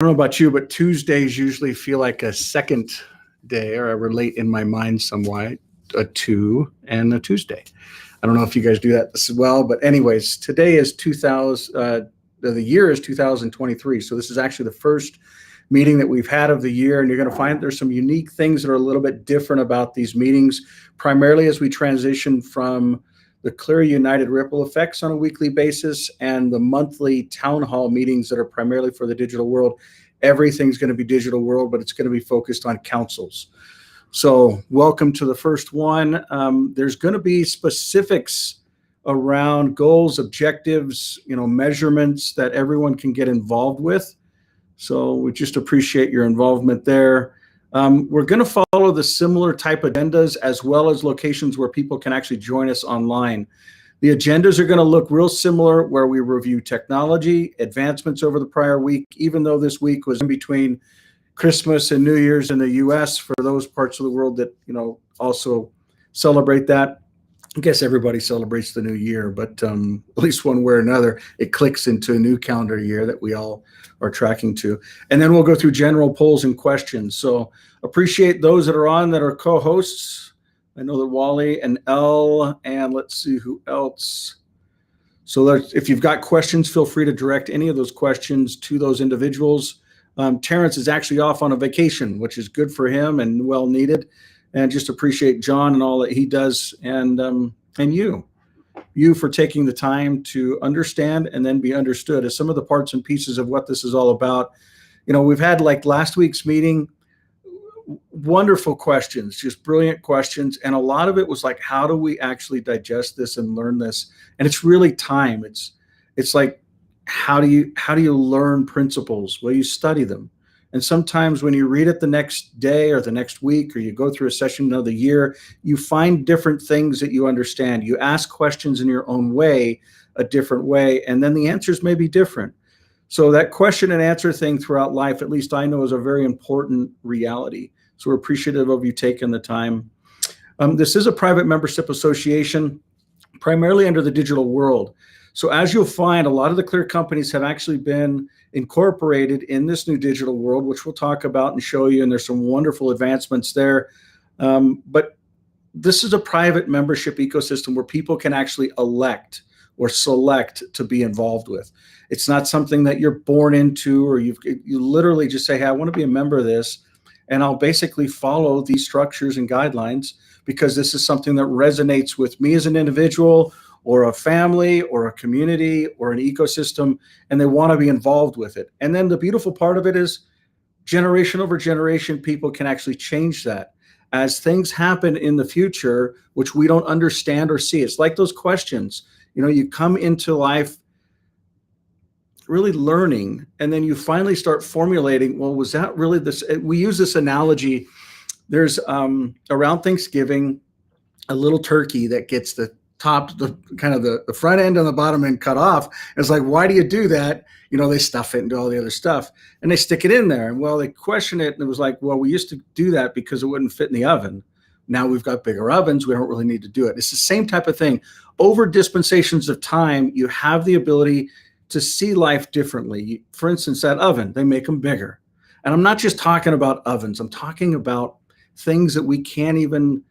I don't know about you, but Tuesdays usually feel like a second day, or I relate in my mind somewhat a two and a Tuesday. I don't know if you guys do that as well, but anyways, today is 2000. The year is 2023, so this is actually the first meeting that we've had of the year, and you're going to find there's some unique things that are a little bit different about these meetings, primarily as we transition from the Clear United ripple effects on a weekly basis and the monthly town hall meetings that are primarily for the digital world. Everything's going to be digital world, but it's going to be focused on councils. So welcome to the first one. There's going to be specifics around goals, objectives, measurements that everyone can get involved with. So we just appreciate your involvement there. We're going to follow the similar type agendas as well as locations where people can actually join us online. The agendas are going to look real similar, where we review technology, advancements over the prior week, even though this week was in between Christmas and New Year's in the US for those parts of the world that, also celebrate that. I guess everybody celebrates the new year, but at least one way or another, it clicks into a new calendar year that we all are tracking to. And then we'll go through general polls and questions. So appreciate those that are on that are co-hosts. I know that Wally and Elle, and let's see who else. So if you've got questions, feel free to direct any of those questions to those individuals. Terrence is actually off on a vacation, which is good for him and well needed. And just appreciate John and all that he does, and you for taking the time to understand and then be understood as some of the parts and pieces of what this is all about. We've had, like last week's meeting, wonderful questions, just brilliant questions, and a lot of it was like, how do we actually digest this and learn this? And it's really time. It's like, how do you learn principles? Well, you study them. And sometimes when you read it the next day or the next week, or you go through a session of the year, you find different things that you understand. You ask questions in your own way, a different way, and then the answers may be different. So that question and answer thing throughout life, at least I know, is a very important reality. So we're appreciative of you taking the time. This is a private membership association, primarily under the digital world. So as you'll find, a lot of the Clear companies have actually been incorporated in this new digital world, which we'll talk about and show you, and there's some wonderful advancements there. But this is a private membership ecosystem where people can actually elect or select to be involved with. It's not something that you're born into, or you literally just say, hey, I want to be a member of this, and I'll basically follow these structures and guidelines because this is something that resonates with me as an individual, or a family, or a community, or an ecosystem, and they want to be involved with it. And then the beautiful part of it is, generation over generation, people can actually change that. As things happen in the future, which we don't understand or see, it's like those questions. You come into life really learning, and then you finally start formulating, well, was that really this? We use this analogy. There's around Thanksgiving, a little turkey that gets the top, the front end and the bottom end cut off. It's like, why do you do that? They stuff it and do all the other stuff, and they stick it in there. And well, they question it, and it was like, well, we used to do that because it wouldn't fit in the oven. Now we've got bigger ovens. We don't really need to do it. It's the same type of thing. Over dispensations of time, you have the ability to see life differently. For instance, that oven, they make them bigger. And I'm not just talking about ovens. I'm talking about things that we can't even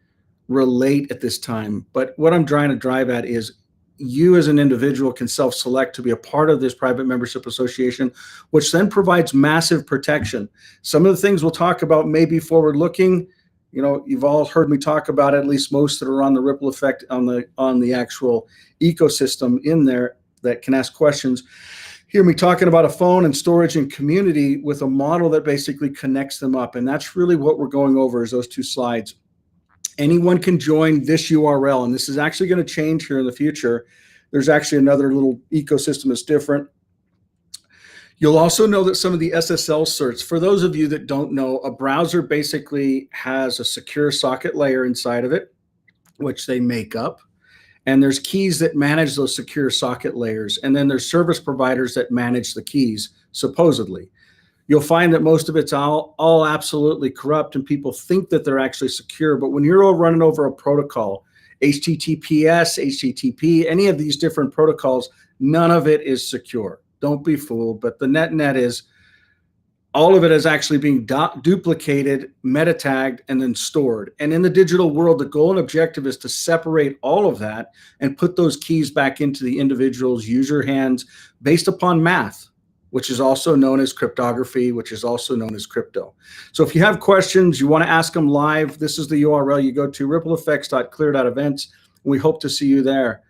relate at this time. But what I'm trying to drive at is, you as an individual can self-select to be a part of this private membership association, which then provides massive protection. Some of the things we'll talk about may be forward-looking. You've all heard me talk about it, at least most that are on the ripple effect on the actual ecosystem in there that can ask questions. Hear me talking about a phone and storage and community with a model that basically connects them up. And that's really what we're going over, is those two slides. Anyone can join this URL, and this is actually going to change here in the future. There's actually another little ecosystem that's different. You'll also know that some of the SSL certs, for those of you that don't know, a browser basically has a secure socket layer inside of it, which they make up. And there's keys that manage those secure socket layers. And then there's service providers that manage the keys, supposedly. You'll find that most of it's all absolutely corrupt, and people think that they're actually secure. But when you're all running over a protocol, HTTPS, HTTP, any of these different protocols, none of it is secure. Don't be fooled. But the net is all of it is actually being duplicated, meta tagged, and then stored. And in the digital world, the goal and objective is to separate all of that and put those keys back into the individual's user hands based upon math, which is also known as cryptography, which is also known as crypto. So if you have questions, you want to ask them live, this is the URL. You go to rippleeffects.clear.events. We hope to see you there.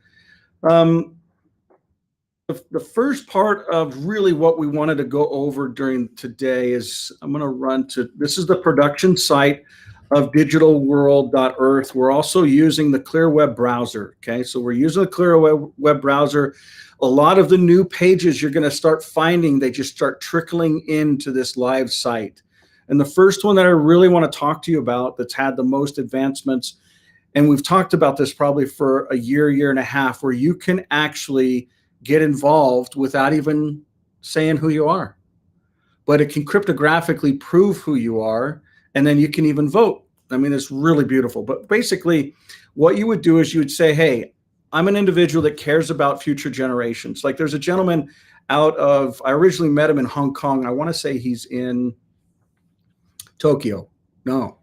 The first part of really what we wanted to go over during today is I'm going to run to, this is the production site of digitalworld.earth. We're also using the Clear Web browser. Okay, so we're using the Clear Web browser. A lot of the new pages you're going to start finding, they just start trickling into this live site. And the first one that I really want to talk to you about that's had the most advancements, and we've talked about this probably for a year and a half, where you can actually get involved without even saying who you are. But it can cryptographically prove who you are, and then you can even vote. I mean, it's really beautiful. But basically, what you would do is you would say, hey, I'm an individual that cares about future generations. Like there's a gentleman out of, I originally met him in Hong Kong. I want to say he's in Tokyo. No.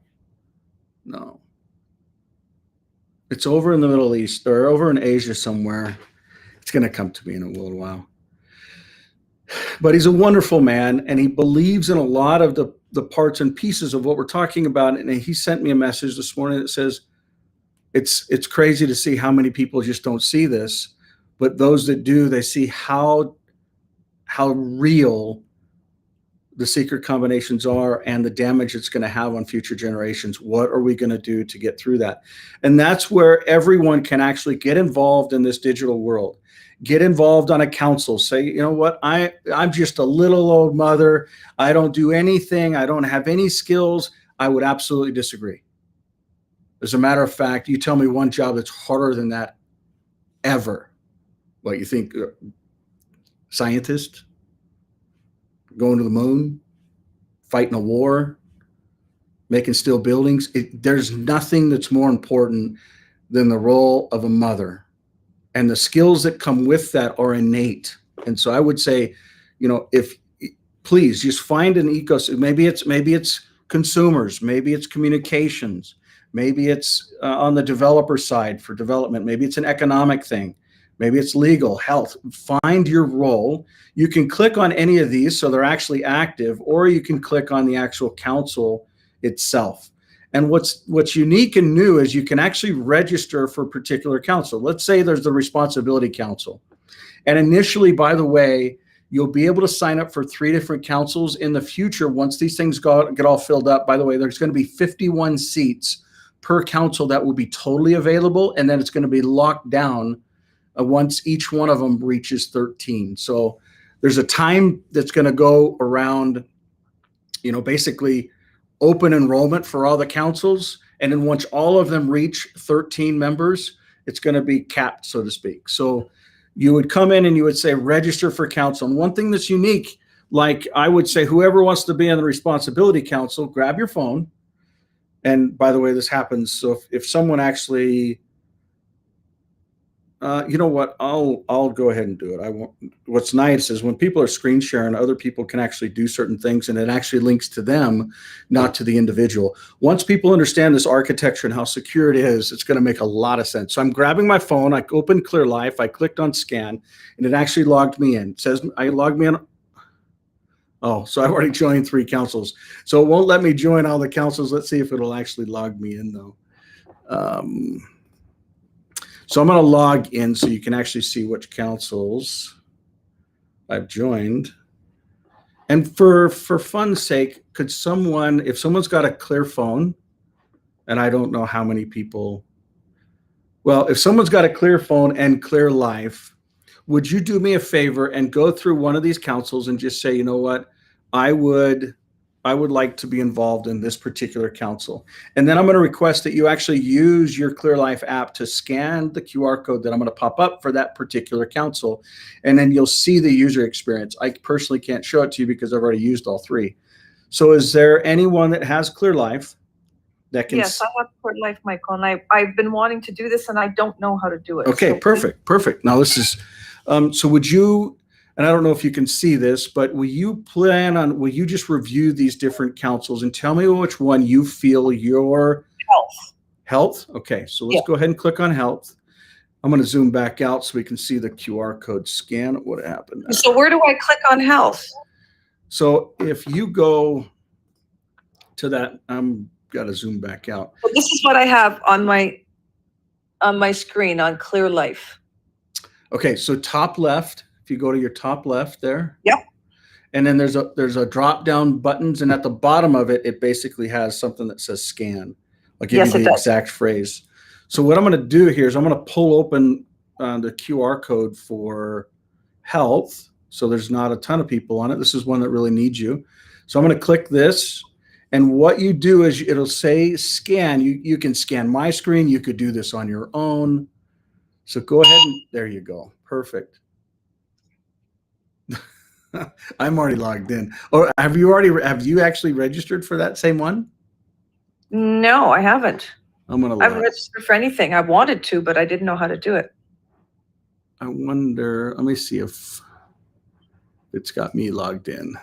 It's over in the Middle East or over in Asia somewhere. It's going to come to me in a little while. But he's a wonderful man, and he believes in a lot of the parts and pieces of what we're talking about. And he sent me a message this morning that says, it's crazy to see how many people just don't see this, but those that do, they see how real the secret combinations are and the damage it's going to have on future generations. What are we going to do to get through that? And that's where everyone can actually get involved in this digital world. Get involved on a council. Say, you know what, I'm just a little old mother. I don't do anything. I don't have any skills. I would absolutely disagree. As a matter of fact, you tell me one job that's harder than that ever. What you think? Scientist? Going to the moon? Fighting a war? Making steel buildings? There's nothing that's more important than the role of a mother. And the skills that come with that are innate. And so I would say, you know, please just find an ecosystem. Maybe it's consumers, maybe it's communications, maybe it's on the developer side for development, maybe it's an economic thing, maybe it's legal, health. Find your role. You can click on any of these so they're actually active, or you can click on the actual council itself. And what's unique and new is you can actually register for a particular council. Let's say there's the responsibility council. And initially, by the way, you'll be able to sign up for 3 different councils. In the future, once these things get all filled up, by the way, there's going to be 51 seats per council that will be totally available. And then it's going to be locked down once each one of them reaches 13. So there's a time that's going to go around, you know, basically open enrollment for all the councils. And then once all of them reach 13 members, it's going to be capped, so to speak. So you would come in and you would say, register for council. And one thing that's unique, like I would say, whoever wants to be on the responsibility council, grab your phone. And by the way, this happens. So if someone actually, you know what, I'll go ahead and do it. I won't. What's nice is when people are screen sharing, other people can actually do certain things, and it actually links to them, not to the individual. Once people understand this architecture and how secure it is, it's going to make a lot of sense. So I'm grabbing my phone. I opened Clear Life. I clicked on scan, and it actually logged me in. It says I logged me in. Oh, so I've already joined 3 councils. So it won't let me join all the councils. Let's see if it'll actually log me in, though. So I'm going to log in so you can actually see which councils I've joined. And for fun's sake, could someone, if someone's got a Clear phone, and I don't know how many people, well, if someone's got a Clear phone and Clear Life, would you do me a favor and go through one of these councils and just say, you know what, I would like to be involved in this particular council. And then I'm going to request that you actually use your Clear Life app to scan the QR code that I'm going to pop up for that particular council. And then you'll see the user experience. I personally can't show it to you because I've already used all 3. So is there anyone that has Clear Life that can? Yes, I have Clear Life, Michael, and I've been wanting to do this and I don't know how to do it. Okay, so perfect. Now this is, so would you, and I don't know if you can see this, but will you just review these different councils and tell me which one you feel your health? Okay, so let's Yeah. go ahead and click on health. I'm going to zoom back out so we can see the QR code scan. What happened there? So where do I click on health? So if you go to that, I'm got to zoom back out. Well, this is what I have on my screen on Clear Life. Okay, so top left, if you go to your top left there. Yep. And then there's a drop down buttons, and at the bottom of it, it basically has something that says scan. I'll give Yes, you it the does. exact phrase. So what I'm going to do here is I'm going to pull open the QR code for health. So there's not a ton of people on it. This is one that really needs you. So I'm going to click this. And what you do is it'll say scan. You can scan my screen. You could do this on your own. So go ahead and there you go. Perfect. I'm already logged in. Or have you actually registered for that same one? No, I haven't. I'm gonna I haven't log. registered for anything. I wanted to, but I didn't know how to do it. I wonder, let me see if it's got me logged in.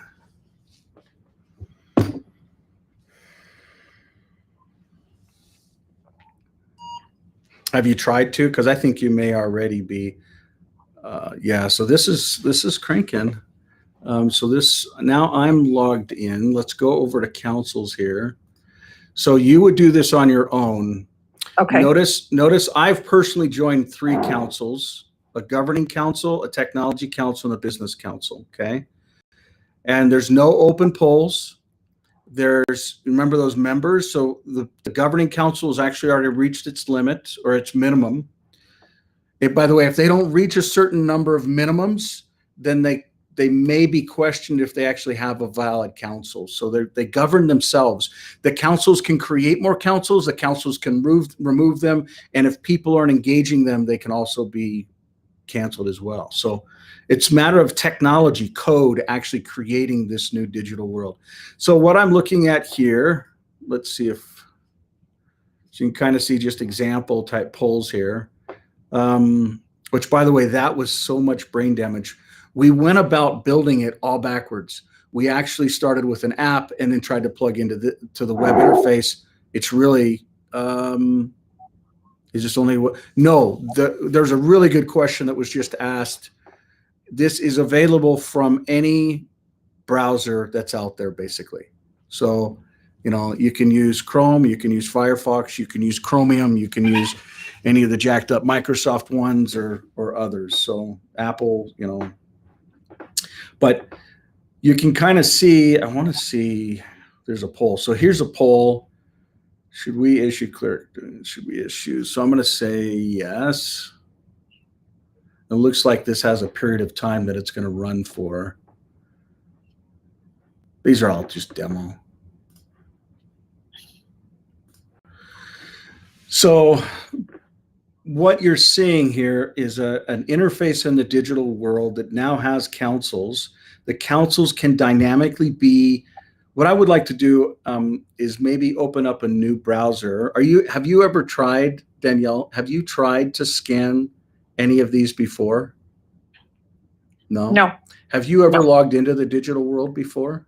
Have you tried to? Because I think you may already be. Yeah, so this is cranking. So this now I'm logged in. Let's go over to councils here. So you would do this on your own. Okay. Notice I've personally joined 3 councils: a governing council, a technology council, and a business council. Okay. And there's no open polls. Remember those members. So the governing council has actually already reached its limit or its minimum. By the way, if they don't reach a certain number of minimums, then they may be questioned if they actually have a valid council. So they govern themselves. The councils can create more councils. The councils can remove them. And if people aren't engaging them, they can also be canceled as well. So it's a matter of technology, code, actually creating this new digital world. So what I'm looking at here, let's see if so you can kind of see just example type polls here. Which, by the way, that was so much brain damage. We went about building it all backwards. We actually started with an app and then tried to plug into the web interface. It's really, is this only what? No, there's a really good question that was just asked. This is available from any browser that's out there, basically. So, you can use Chrome, you can use Firefox, you can use Chromium, you can use any of the jacked up Microsoft ones or others. So Apple, but you can kind of see, I want to see, there's a poll. So here's a poll. Should we issue should we issue? So I'm going to say yes. It looks like this has a period of time that it's going to run for. These are all just demo. So what you're seeing here is an interface in the digital world that now has councils. The councils can dynamically be. What I would like to do is maybe open up a new browser. Have you ever tried, Danielle? Have you tried to scan any of these before? No. No. Have you ever logged into the digital world before?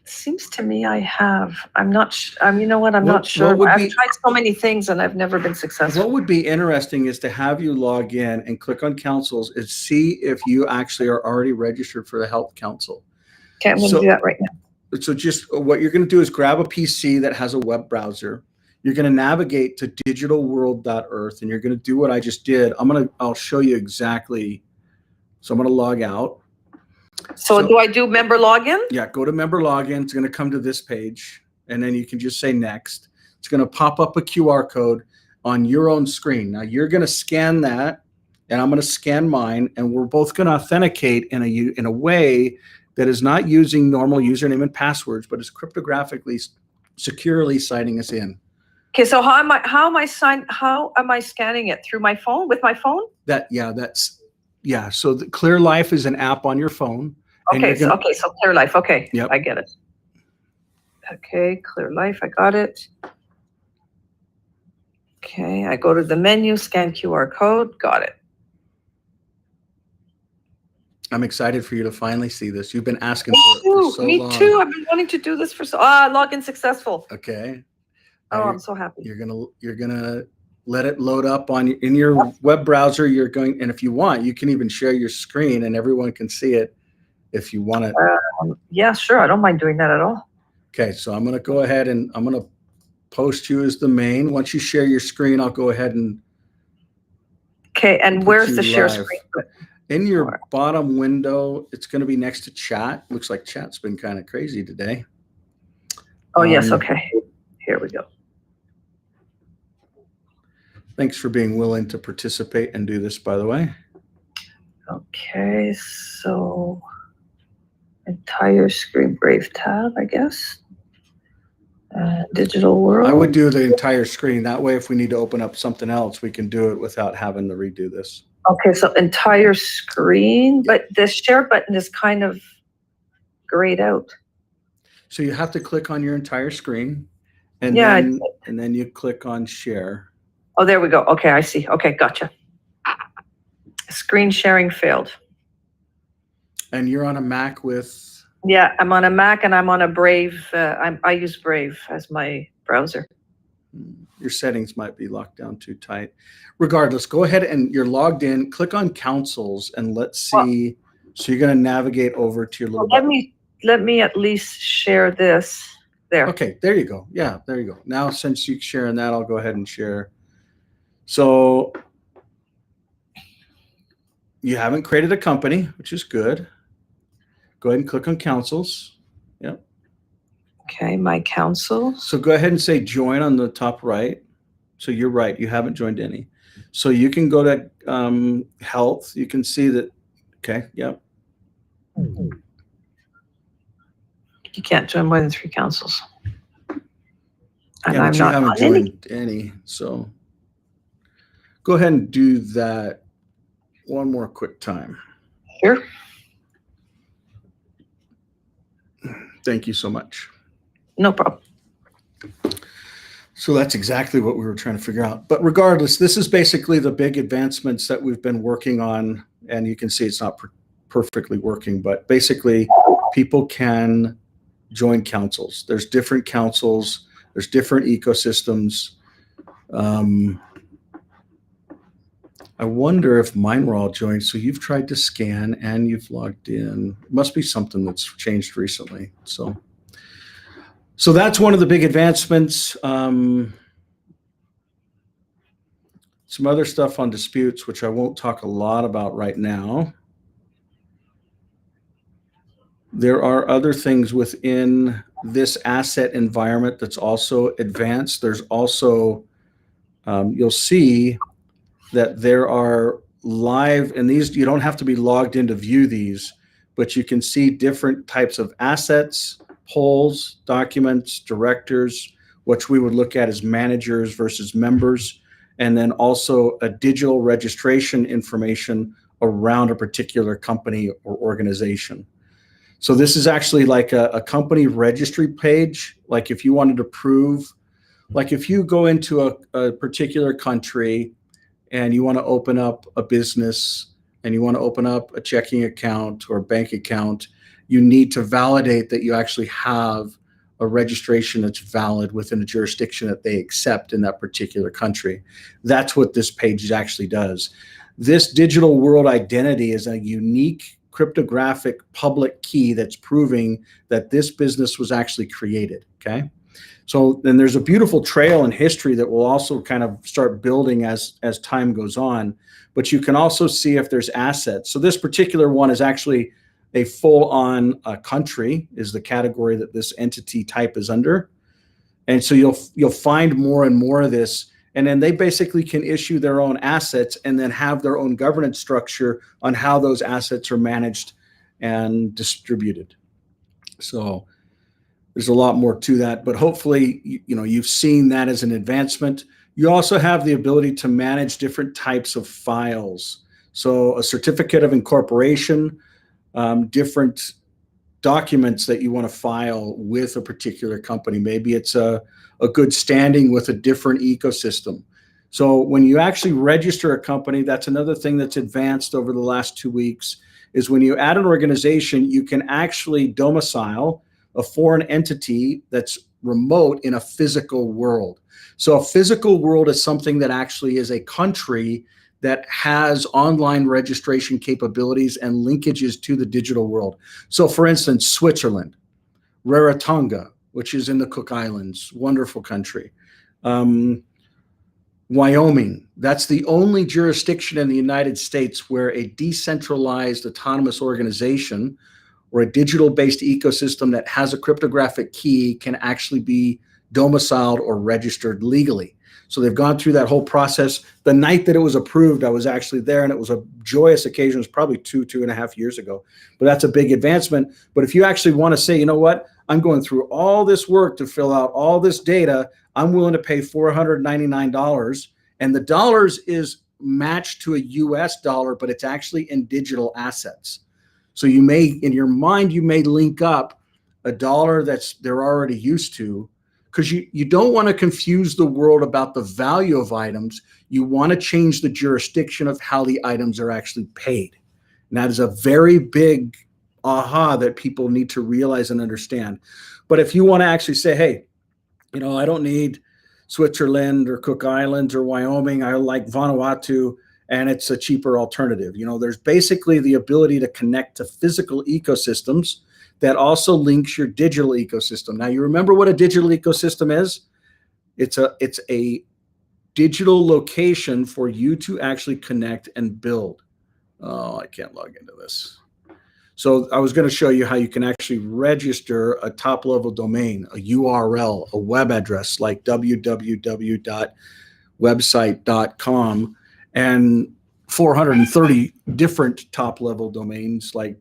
Seems to me I have. I'm not. You know what? I'm not sure. I've tried so many things and I've never been successful. What would be interesting is to have you log in and click on councils and see if you actually are already registered for the Health Council. Okay, I'm going to do that right now. So just what you're going to do is grab a PC that has a web browser. You're going to navigate to digitalworld.earth and you're going to do what I just did. I'll show you exactly. So I'm going to log out. So do I do member login? Yeah, go to member login. It's going to come to this page, and then you can just say next. It's going to pop up a QR code on your own screen. Now you're going to scan that, and I'm going to scan mine, and we're both going to authenticate in a way that is not using normal username and passwords, but is cryptographically securely signing us in. Okay, so how am I scanning it through my phone with my phone? So the Clear Life is an app on your phone. Okay, so Clear Life. Okay, yep. I get it. Okay, Clear Life, I got it. Okay, I go to the menu, scan QR code, got it. I'm excited for you to finally see this. You've been asking for it for so long. Me too. I've been wanting to do this for login successful. Okay. Oh, I'm so happy. You're gonna let it load up in your web browser. And if you want, you can even share your screen and everyone can see it if you want it. Yeah, sure. I don't mind doing that at all. Okay, so I'm gonna go ahead and I'm gonna post you as the main. Once you share your screen, I'll go ahead and. Okay, and where's the share screen? In your bottom window, it's going to be next to chat. Looks like chat's been kind of crazy today. Oh, yes. Okay. Here we go. Thanks for being willing to participate and do this, by the way. Okay, so entire screen, Brave tab, I guess. Digital world. I would do the entire screen. That way, if we need to open up something else, we can do it without having to redo this. Okay, so entire screen, but the share button is kind of grayed out. So you have to click on your entire screen, and then you click on share. Oh, there we go. Okay, I see. Okay, gotcha. Screen sharing failed. And you're on a Mac with? Yeah, I'm on a Mac and I'm on a Brave. I use Brave as my browser. Your settings might be locked down too tight. Regardless, go ahead and you're logged in. Click on Councils and let's see. So you're going to navigate over to your little. Let me at least share this there. Okay, there you go. Yeah, there you go. Now, since you're sharing that, I'll go ahead and share. So you haven't created a company, which is good. Go ahead and click on Councils. Yep. Okay, my council. So go ahead and say join on the top right. So you're right, you haven't joined any. So you can go to health. You can see that. Okay, yep. You can't join more than 3 councils. And I'm not haven't joined any. So go ahead and do that one more quick time. Sure. Thank you so much. No problem. So that's exactly what we were trying to figure out. But regardless, this is basically the big advancements that we've been working on. And you can see it's not perfectly working, but basically people can join councils. There's different councils. There's different ecosystems. I wonder if mine were all joined. So you've tried to scan and you've logged in. It must be something that's changed recently. So that's one of the big advancements. Some other stuff on disputes, which I won't talk a lot about right now. There are other things within this asset environment that's also advanced. There's also, you'll see that there are live, and these, you don't have to be logged in to view these, but you can see different types of assets, polls, documents, directors, which we would look at as managers versus members, and then also a digital registration information around a particular company or organization. So this is actually like a company registry page. Like if you wanted to prove, like if you go into a particular country and you want to open up a business and you want to open up a checking account or a bank account, you need to validate that you actually have a registration that's valid within a jurisdiction that they accept in that particular country. That's what this page actually does. This digital world identity is a unique cryptographic public key that's proving that this business was actually created, okay? So then there's a beautiful trail in history that will also kind of start building as time goes on, but you can also see if there's assets. So this particular one is actually a full-on country is the category that this entity type is under. And so you'll find more and more of this, and then they basically can issue their own assets and then have their own governance structure on how those assets are managed and distributed. So there's a lot more to that, but hopefully, you've seen that as an advancement. You also have the ability to manage different types of files. So a certificate of incorporation, different documents that you want to file with a particular company. Maybe it's a good standing with a different ecosystem. So when you actually register a company, that's another thing that's advanced over the last 2 weeks, is when you add an organization, you can actually domicile a foreign entity that's remote in a physical world. So a physical world is something that actually is a country that has online registration capabilities and linkages to the digital world. So for instance, Switzerland, Rarotonga, which is in the Cook Islands, wonderful country. Wyoming, that's the only jurisdiction in the United States where a decentralized autonomous organization or a digital-based ecosystem that has a cryptographic key can actually be domiciled or registered legally. So they've gone through that whole process. The night that it was approved, I was actually there, and it was a joyous occasion. It was probably 2.5 years ago. But that's a big advancement. But if you actually want to say, you know what, I'm going through all this work to fill out all this data, I'm willing to pay $499, and the dollars is matched to a US dollar, but it's actually in digital assets. So you may, in your mind, you may link up a dollar that's they're already used to, because you don't want to confuse the world about the value of items. You want to change the jurisdiction of how the items are actually paid. And that is a very big aha that people need to realize and understand. But if you want to actually say, hey, you know, I don't need Switzerland or Cook Islands or Wyoming, I like Vanuatu, and it's a cheaper alternative. You know, there's basically the ability to connect to physical ecosystems that also links your digital ecosystem. Now, you remember what a digital ecosystem is? It's a digital location for you to actually connect and build. Oh, I can't log into this. So I was going to show you how you can actually register a top-level domain, a URL, a web address like www.website.com, and 430 different top-level domains like,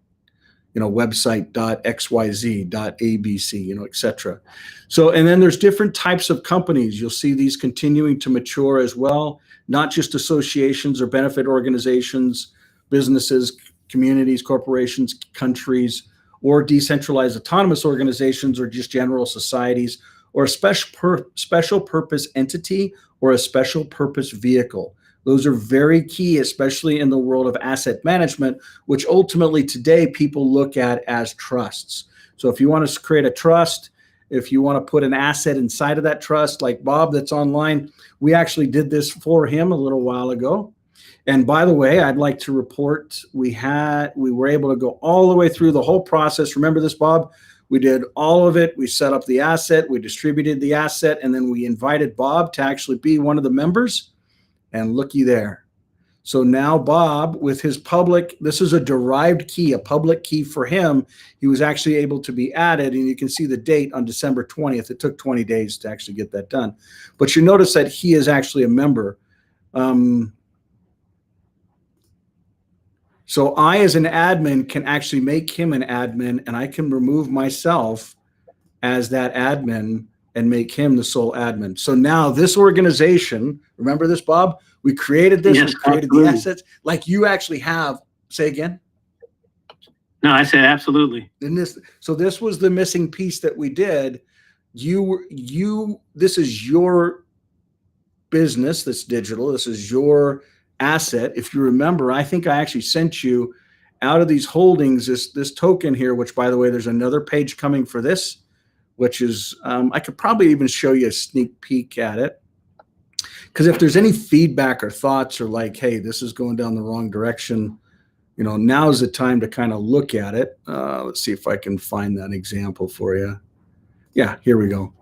you know, website.xyz.abc, you know, et cetera. So, and then there's different types of companies. You'll see these continuing to mature as well, not just associations or benefit organizations, businesses, communities, corporations, countries, or decentralized autonomous organizations, or just general societies, or a special purpose entity or a special purpose vehicle. Those are very key, especially in the world of asset management, which ultimately today people look at as trusts. So if you want to create a trust, if you want to put an asset inside of that trust, like Bob that's online, we actually did this for him a little while ago. And by the way, I'd like to report we were able to go all the way through the whole process. Remember this, Bob? We did all of it. We set up the asset, we distributed the asset, and then we invited Bob to actually be one of the members. And looky there. So now Bob, with his public, this is a derived key, a public key for him. He was actually able to be added, and you can see the date on December 20th. It took 20 days to actually get that done. But you notice that he is actually a member. So I, as an admin, can actually make him an admin, and I can remove myself as that admin and make him the sole admin. So now this organization, remember this, Bob? We created this, yes, we created absolutely. the assets, like you actually have. Say again? No, I said absolutely. So this was the missing piece that we did. This is your business that's digital. This is your asset. If you remember, I think I actually sent you out of these holdings, this token here, which by the way, there's another page coming for this, which is, I could probably even show you a sneak peek at it. Because if there's any feedback or thoughts or like, hey, this is going down the wrong direction, you know, now's the time to kind of look at it. Let's see if I can find that example for you. Yeah, here we go.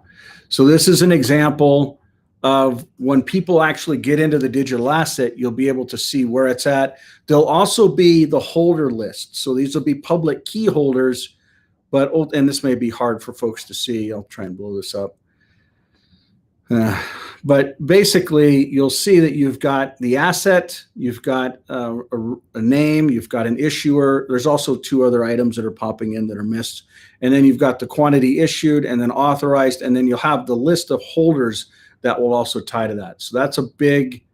So this is an example of when people actually get into the digital asset, you'll be able to see where it's at. There'll also be the holder list. So these will be public key holders. And this may be hard for folks to see. I'll try and blow this up. But basically, you'll see that you've got the asset, you've got a name, you've got an issuer. There's also two other items that are popping in that are missed. And then you've got the quantity issued and then authorized, and then you'll have the list of holders that will also tie to that. So that's a big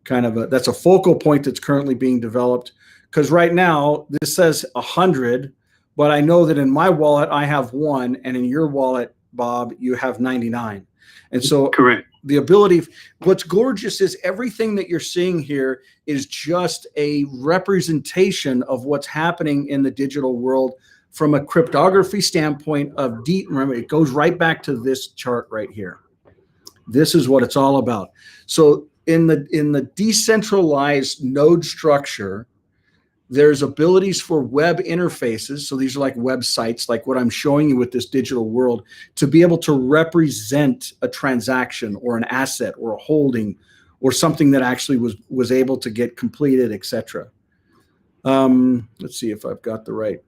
that's a focal point that's currently being developed. Because right now, this says 100, but I know that in my wallet, I have 1, and in your wallet, Bob, you have 99. And so correct. the ability, what's gorgeous is everything that you're seeing here is just a representation of what's happening in the digital world from a cryptography standpoint of remember, it goes right back to this chart right here. This is what it's all about. So in the decentralized node structure, there's abilities for web interfaces. So these are like websites, like what I'm showing you with this digital world, to be able to represent a transaction or an asset or a holding or something that actually was able to get completed, etc. Let's see if I've got the right.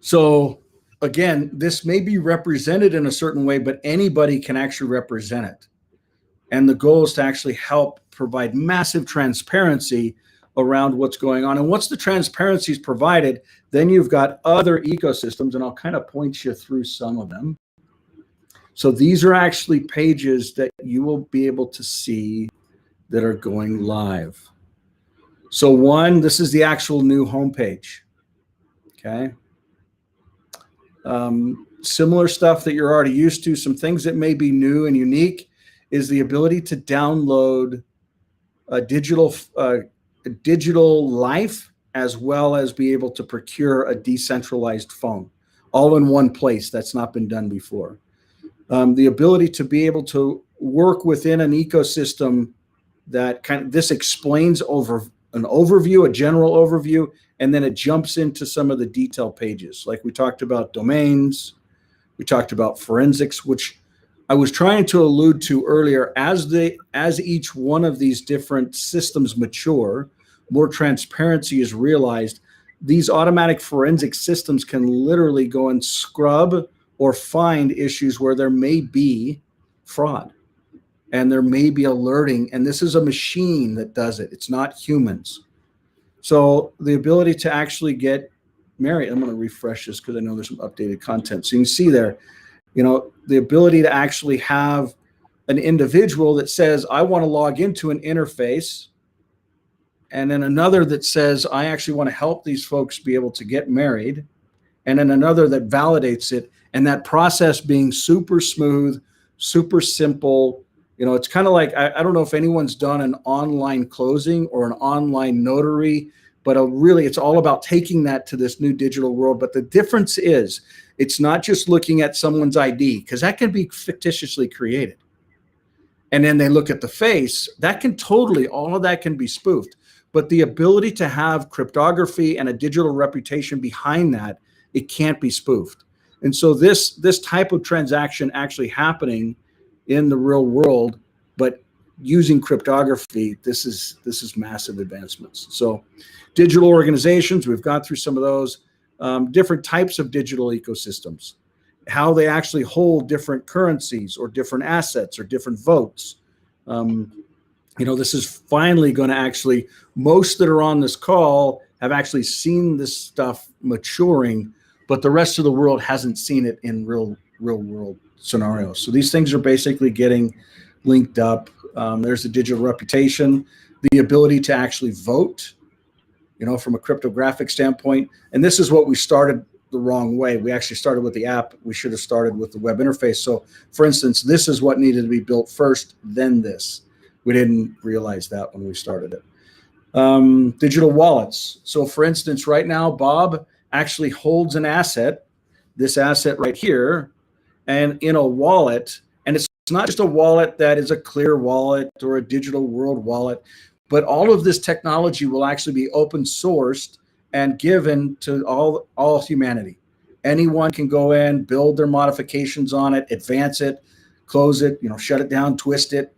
So again, this may be represented in a certain way, but anybody can actually represent it. And the goal is to actually help provide massive transparency around what's going on. And once the transparency is provided, then you've got other ecosystems, and I'll kind of point you through some of them. So these are actually pages that you will be able to see that are going live. So one, this is the actual new homepage, okay? Similar stuff that you're already used to. Some things that may be new and unique is the ability to download a digital life, as well as be able to procure a decentralized phone, all in one place. That's not been done before. The ability to be able to work within an ecosystem that this explains over an overview, a general overview, and then it jumps into some of the detailed pages. Like we talked about domains, we talked about forensics, which I was trying to allude to earlier. As each one of these different systems mature, more transparency is realized. These automatic forensic systems can literally go and scrub or find issues where there may be fraud and there may be alerting. And this is a machine that does it. It's not humans. So the ability to actually get married, I'm going to refresh this because I know there's some updated content. So you can see there, the ability to actually have an individual that says, I want to log into an interface, and then another that says, I actually want to help these folks be able to get married, and then another that validates it, and that process being super smooth, super simple. It's kind of like, I don't know if anyone's done an online closing or an online notary, but really it's all about taking that to this new digital world. But the difference is, it's not just looking at someone's ID, because that can be fictitiously created. And then they look at the face, all of that can be spoofed. But the ability to have cryptography and a digital reputation behind that, it can't be spoofed. And so this type of transaction actually happening in the real world, but using cryptography, this is massive advancements. So digital organizations, we've gone through some of those. Different types of digital ecosystems, how they actually hold different currencies or different assets or different votes. This is finally going to actually, most that are on this call have actually seen this stuff maturing, but the rest of the world hasn't seen it in real world scenarios. So these things are basically getting linked up. There's the digital reputation, the ability to actually vote, from a cryptographic standpoint. And this is what we started the wrong way. We actually started with the app. We should have started with the web interface. So for instance, this is what needed to be built first, then this. We didn't realize that when we started it. Digital wallets. So for instance, right now, Bob actually holds an asset, this asset right here, and in a wallet. And it's not just a wallet that is a clear wallet or a digital world wallet, but all of this technology will actually be open sourced and given to all humanity. Anyone can go in, build their modifications on it, advance it, close it, shut it down, twist it.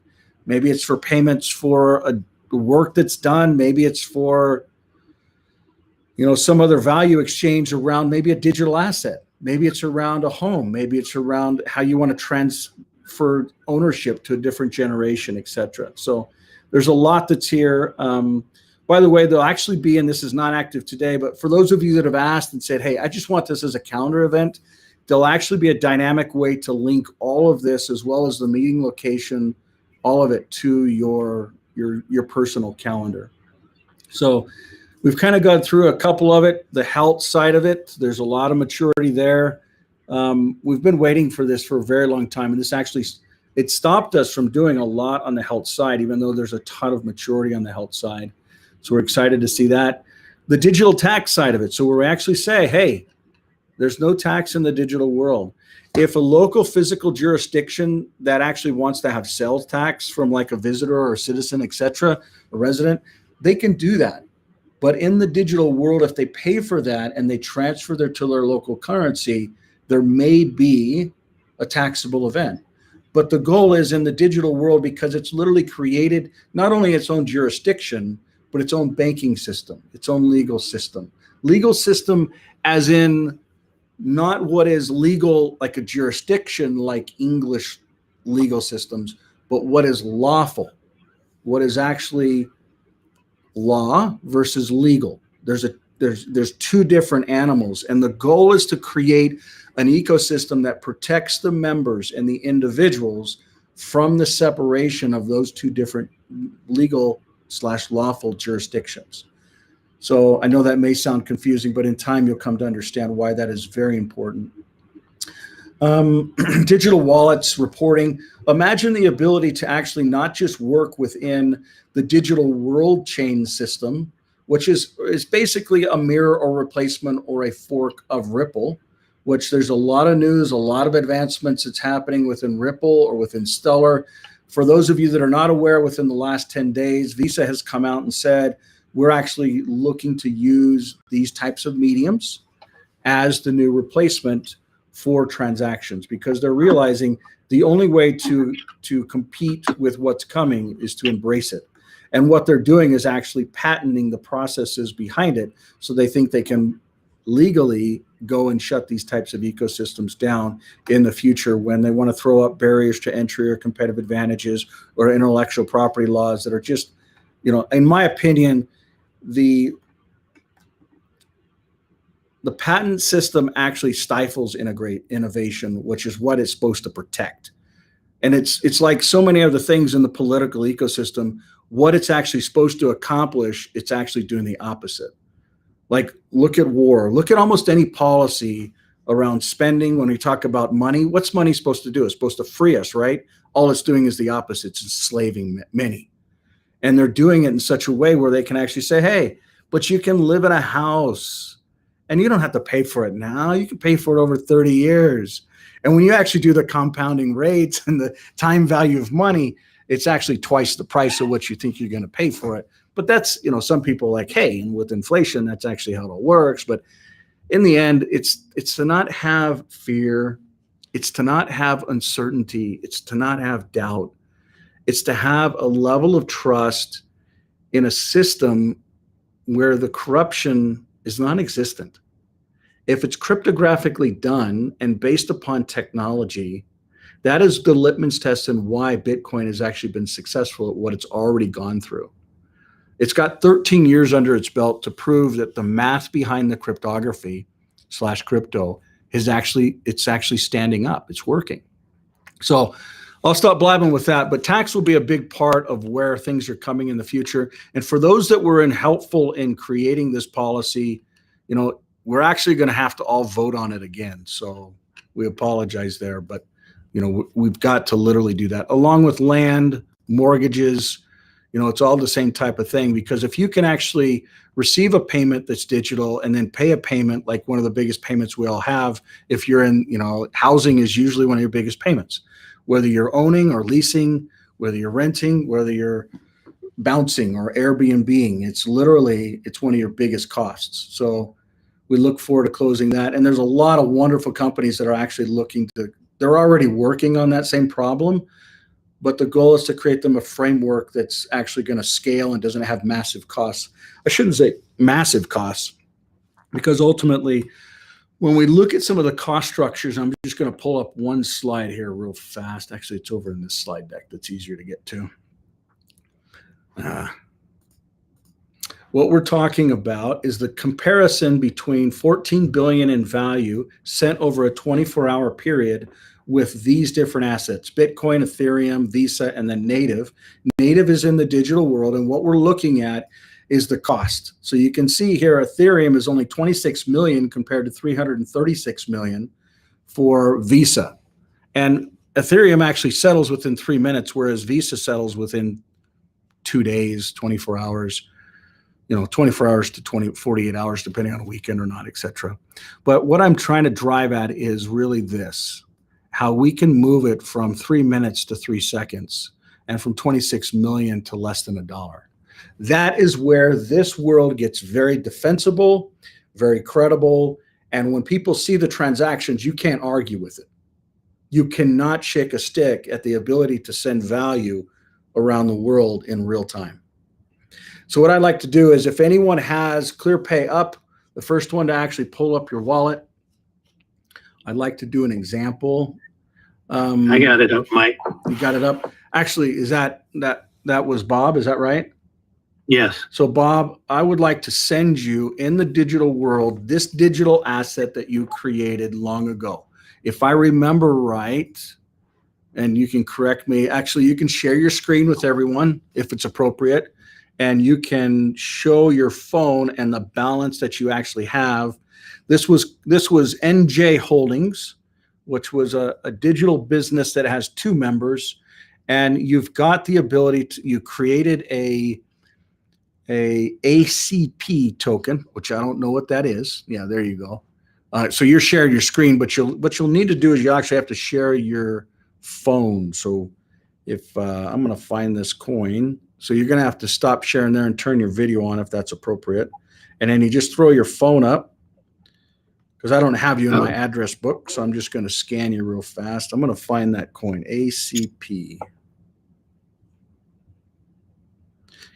Maybe it's for payments for a work that's done. Maybe it's for, some other value exchange around maybe a digital asset. Maybe it's around a home. Maybe it's around how you want to transfer ownership to a different generation, et cetera. So there's a lot that's here. By the way, there'll actually be, and this is not active today, but for those of you that have asked and said, hey, I just want this as a calendar event, there'll actually be a dynamic way to link all of this, as well as the meeting location, all of it, to your personal calendar. So we've kind of gone through a couple of it. The health side of it, there's a lot of maturity there. We've been waiting for this for a very long time, and this actually It stopped us from doing a lot on the health side, even though there's a ton of maturity on the health side. So we're excited to see that. The digital tax side of it. So we actually say, hey, there's no tax in the digital world. If a local physical jurisdiction that actually wants to have sales tax from like a visitor or a citizen, et cetera, a resident, they can do that. But in the digital world, if they pay for that and they transfer to their local currency, there may be a taxable event. But the goal is in the digital world, because it's literally created not only its own jurisdiction, but its own banking system, its own legal system. Legal system as in not what is legal like a jurisdiction like English legal systems, but what is lawful, what is actually law versus legal. There's two different animals, and the goal is to create an ecosystem that protects the members and the individuals from the separation of those two different legal/lawful jurisdictions. So I know that may sound confusing, but in time you'll come to understand why that is very important. Digital wallets, reporting. Imagine the ability to actually not just work within the digital world chain system, which is basically a mirror or replacement or a fork of Ripple, which there's a lot of news, a lot of advancements that's happening within Ripple or within Stellar. For those of you that are not aware, within the last 10 days, Visa has come out and said, we're actually looking to use these types of mediums as the new replacement for transactions, because they're realizing the only way to compete with what's coming is to embrace it. And what they're doing is actually patenting the processes behind it. So they think they can legally go and shut these types of ecosystems down in the future when they want to throw up barriers to entry or competitive advantages or intellectual property laws that are just, in my opinion, the patent system actually stifles innovation, which is what it's supposed to protect. And it's like so many other things in the political ecosystem, what it's actually supposed to accomplish, it's actually doing the opposite. Like, look at war, look at almost any policy around spending. When we talk about money, what's money supposed to do? It's supposed to free us, right? All it's doing is the opposite. It's enslaving many. And they're doing it in such a way where they can actually say, hey, but you can live in a house and you don't have to pay for it now. You can pay for it over 30 years. And when you actually do the compounding rates and the time value of money, it's actually twice the price of what you think you're going to pay for it. But that's, some people are like, hey, and with inflation, that's actually how it works. But in the end, it's to not have fear. It's to not have uncertainty. It's to not have doubt. It's to have a level of trust in a system where the corruption is non-existent. If it's cryptographically done and based upon technology, that is the litmus test and why Bitcoin has actually been successful at what it's already gone through. It's got 13 years under its belt to prove that the math behind the cryptography/crypto it's actually standing up. It's working. So I'll stop blabbing with that, but tax will be a big part of where things are coming in the future. And for those that were helpful in creating this policy, we're actually going to have to all vote on it again. So we apologize there, but we've got to literally do that along with land, mortgages. It's all the same type of thing, because if you can actually receive a payment that's digital and then pay a payment, like one of the biggest payments we all have, if you're in, housing is usually one of your biggest payments, whether you're owning or leasing, whether you're renting, whether you're bouncing or Airbnb-ing, it's one of your biggest costs. So we look forward to closing that. And there's a lot of wonderful companies that are actually they're already working on that same problem, but the goal is to create them a framework that's actually going to scale and doesn't have massive costs. I shouldn't say massive costs, because ultimately, when we look at some of the cost structures, I'm just going to pull up one slide here real fast. Actually, it's over in this slide deck that's easier to get to. What we're talking about is the comparison between 14 billion in value sent over a 24-hour period with these different assets: Bitcoin, Ethereum, Visa, and then Native. Native is in the digital world, and what we're looking at is the cost. So you can see here, Ethereum is only 26 million compared to 336 million for Visa. And Ethereum actually settles within 3 minutes, whereas Visa settles within 2 days, 24 hours, 24 hours to 48 hours, depending on a weekend or not, etc. But what I'm trying to drive at is really this, how we can move it from 3 minutes to 3 seconds and from 26 million to less than $1. That is where this world gets very defensible, very credible. And when people see the transactions, you can't argue with it. You cannot shake a stick at the ability to send value around the world in real time. So what I'd like to do is, if anyone has ClearPay up, the first one to actually pull up your wallet, I'd like to do an example. I got it up, Mike. You got it up. Actually, is that was Bob? Is that right? Yes. So Bob, I would like to send you in the digital world this digital asset that you created long ago. If I remember right, and you can correct me, actually you can share your screen with everyone if it's appropriate, and you can show your phone and the balance that you actually have. This was NJ Holdings, which was a digital business that has 2 members, and you've got the ability to, you created a ACP token, which I don't know what that is. Yeah, there you go. So you're sharing your screen, but what you'll need to do is you actually have to share your phone. So if I'm going to find this coin, so you're going to have to stop sharing there and turn your video on if that's appropriate. And then you just throw your phone up, because I don't have you in my address book. So I'm just going to scan you real fast. I'm going to find that coin, ACP.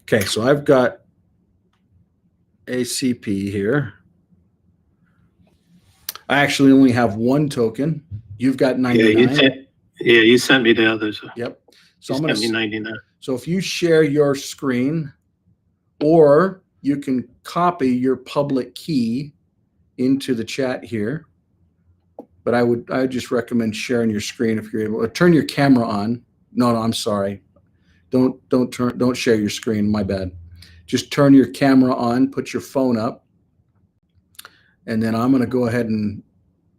Okay, so I've got ACP here. I actually only have 1 token. You've got 99. You sent me the others. Yep. So You I'm going sent me to 99. So if you share your screen, or you can copy your public key into the chat here, but I would just recommend sharing your screen if you're able. Or turn your camera on. No, I'm sorry. Don't share your screen. My bad. Just turn your camera on. Put your phone up, and then I'm going to go ahead and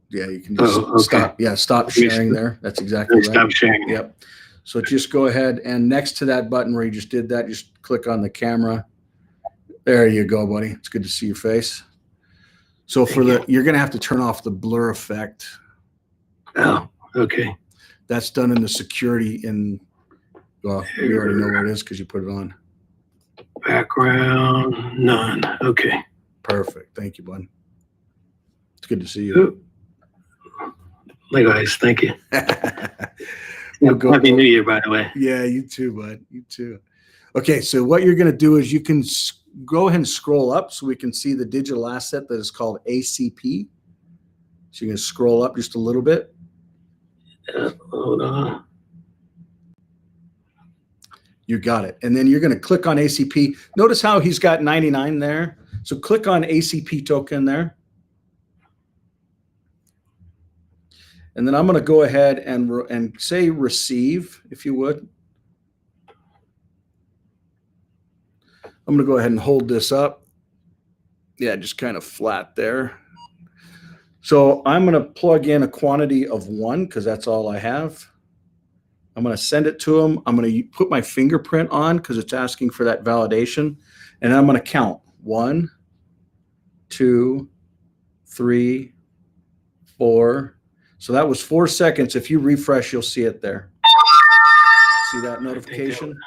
you can just stop. Yeah, stop sharing there. That's exactly right. Stop sharing. Yep. So just go ahead, and next to that button where you just did that, just click on the camera. There you go, buddy. It's good to see your face. So you're going to have to turn off the blur effect. Oh, okay. That's done in the security well, we already know where it is because you put it on. Background, none. Okay. Perfect. Thank you, bud. It's good to see you. Likewise. Thank you. We'll Happy New Year, by the way. Yeah, you too, bud. You too. Okay, so what you're going to do is you can go ahead and scroll up so we can see the digital asset that is called ACP. So you're going to scroll up just a little bit. Hold on. You got it. And then you're going to click on ACP. Notice how he's got 99 there. So click on ACP token there. And then I'm going to go ahead and say receive, if you would. I'm going to go ahead and hold this up. Yeah, just kind of flat there. So I'm going to plug in a quantity of 1 because that's all I have. I'm going to send it to him. I'm going to put my fingerprint on because it's asking for that validation. And I'm going to count 1, 2, 3, 4. So that was 4 seconds. If you refresh, you'll see it there. See that notification?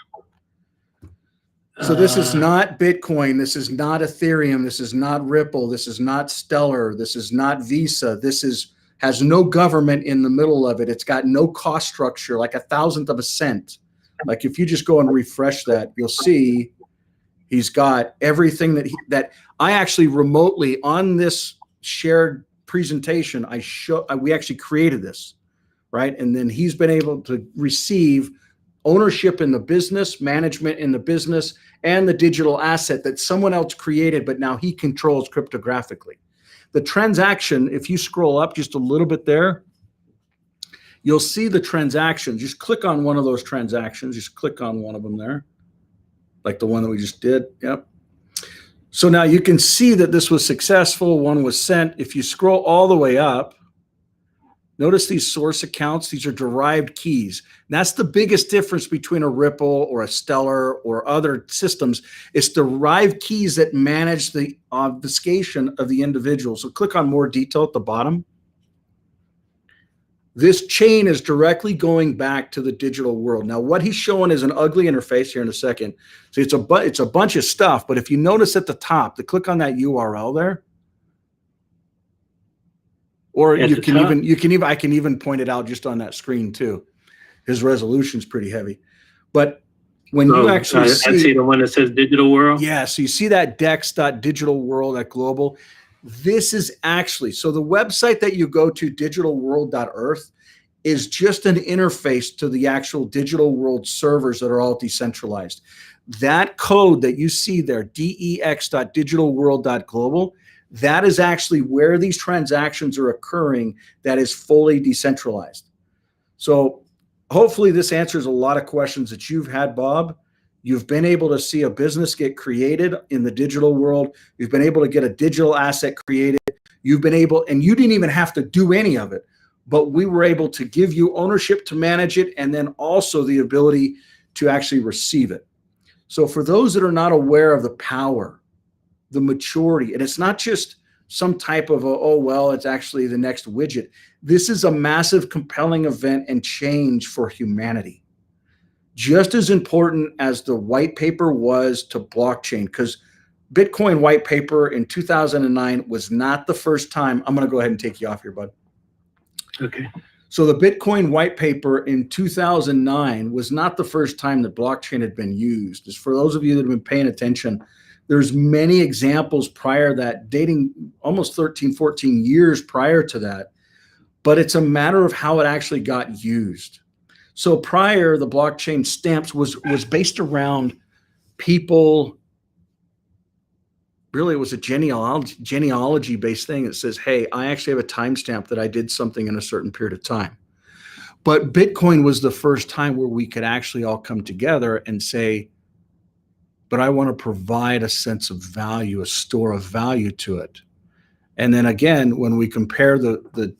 So this is not Bitcoin. This is not Ethereum. This is not Ripple. This is not Stellar. This is not Visa. This has no government in the middle of it. It's got no cost structure, like 1,000th of a cent. Like if you just go and refresh that, you'll see he's got everything that I actually remotely on this shared presentation, we actually created this, right? And then he's been able to receive ownership in the business, management in the business, and the digital asset that someone else created, but now he controls cryptographically. The transaction, if you scroll up just a little bit there, you'll see the transactions. Just click on one of those transactions. Just click on one of them there, like the one that we just did. Yep. So now you can see that this was successful. One was sent. If you scroll all the way up, Notice these source accounts. These are derived keys. And that's the biggest difference between a Ripple or a Stellar or other systems. It's derived keys that manage the obfuscation of the individual. So click on more detail at the bottom. This chain is directly going back to the digital world. Now, what he's showing is an ugly interface here in a second. So it's a bunch of stuff. But if you notice at the top, click on that URL there. Or I can even point it out just on that screen too. His resolution's pretty heavy. But when you actually I see the one that says digital world. Yeah, so you see that dex.digitalworld.global. This is actually, so the website that you go to, digitalworld.earth, is just an interface to the actual digital world servers that are all decentralized. That code that you see there, dex.digitalworld.global, that is actually where these transactions are occurring. That is fully decentralized. So hopefully this answers a lot of questions that you've had, Bob. You've been able to see a business get created in the digital world. You've been able to get a digital asset created. You've been able, and you didn't even have to do any of it, but we were able to give you ownership to manage it, and then also the ability to actually receive it. So for those that are not aware of the power, the maturity, and it's not just some type of it's actually the next widget. This is a massive, compelling event and change for humanity. Just as important as the white paper was to blockchain, because Bitcoin white paper in 2009 was not the first time. I'm going to go ahead and take you off here, bud. Okay. So the Bitcoin white paper in 2009 was not the first time that blockchain had been used. Just for those of you that have been paying attention, there's many examples prior to that, dating almost 13, 14 years prior to that. But it's a matter of how it actually got used. So prior, the blockchain stamps was based around people. Really, it was a genealogy-based thing that says, hey, I actually have a timestamp that I did something in a certain period of time. But Bitcoin was the first time where we could actually all come together and say, but I want to provide a sense of value, a store of value to it. And then again, when we compare the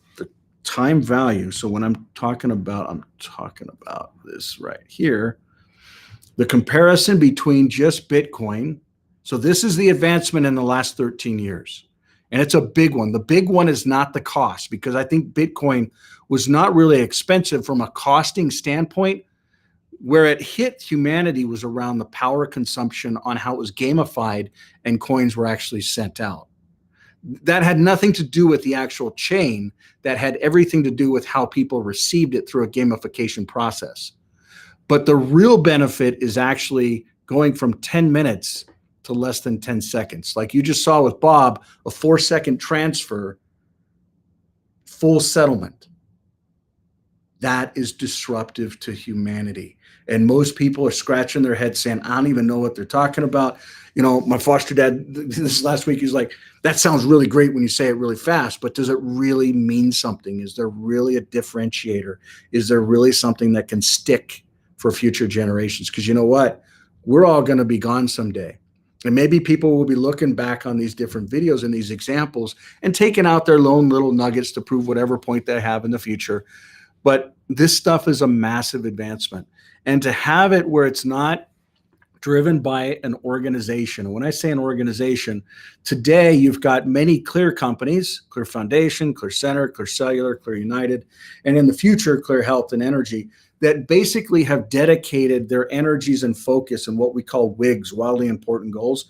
time value, so when I'm talking about this right here, the comparison between just Bitcoin. So this is the advancement in the last 13 years. And it's a big one. The big one is not the cost, because I think Bitcoin was not really expensive from a costing standpoint. Where it hit humanity was around the power consumption on how it was gamified and coins were actually sent out. That had nothing to do with the actual chain. That had everything to do with how people received it through a gamification process. But the real benefit is actually going from 10 minutes to less than 10 seconds. Like you just saw with Bob, a 4-second transfer, full settlement. That is disruptive to humanity. And most people are scratching their head saying, I don't even know what they're talking about. You know, my foster dad, this last week, he was like, that sounds really great when you say it really fast, but does it really mean something? Is there really a differentiator? Is there really something that can stick for future generations? Because you know what? We're all going to be gone someday. And maybe people will be looking back on these different videos and these examples and taking out their lone little nuggets to prove whatever point they have in the future. But this stuff is a massive advancement. And to have it where it's not driven by an organization. And when I say an organization, today you've got many Clear companies, Clear Foundation, Clear Center, Clear Cellular, Clear United, and in the future, Clear Health and Energy, that basically have dedicated their energies and focus and what we call WIGs, wildly important goals,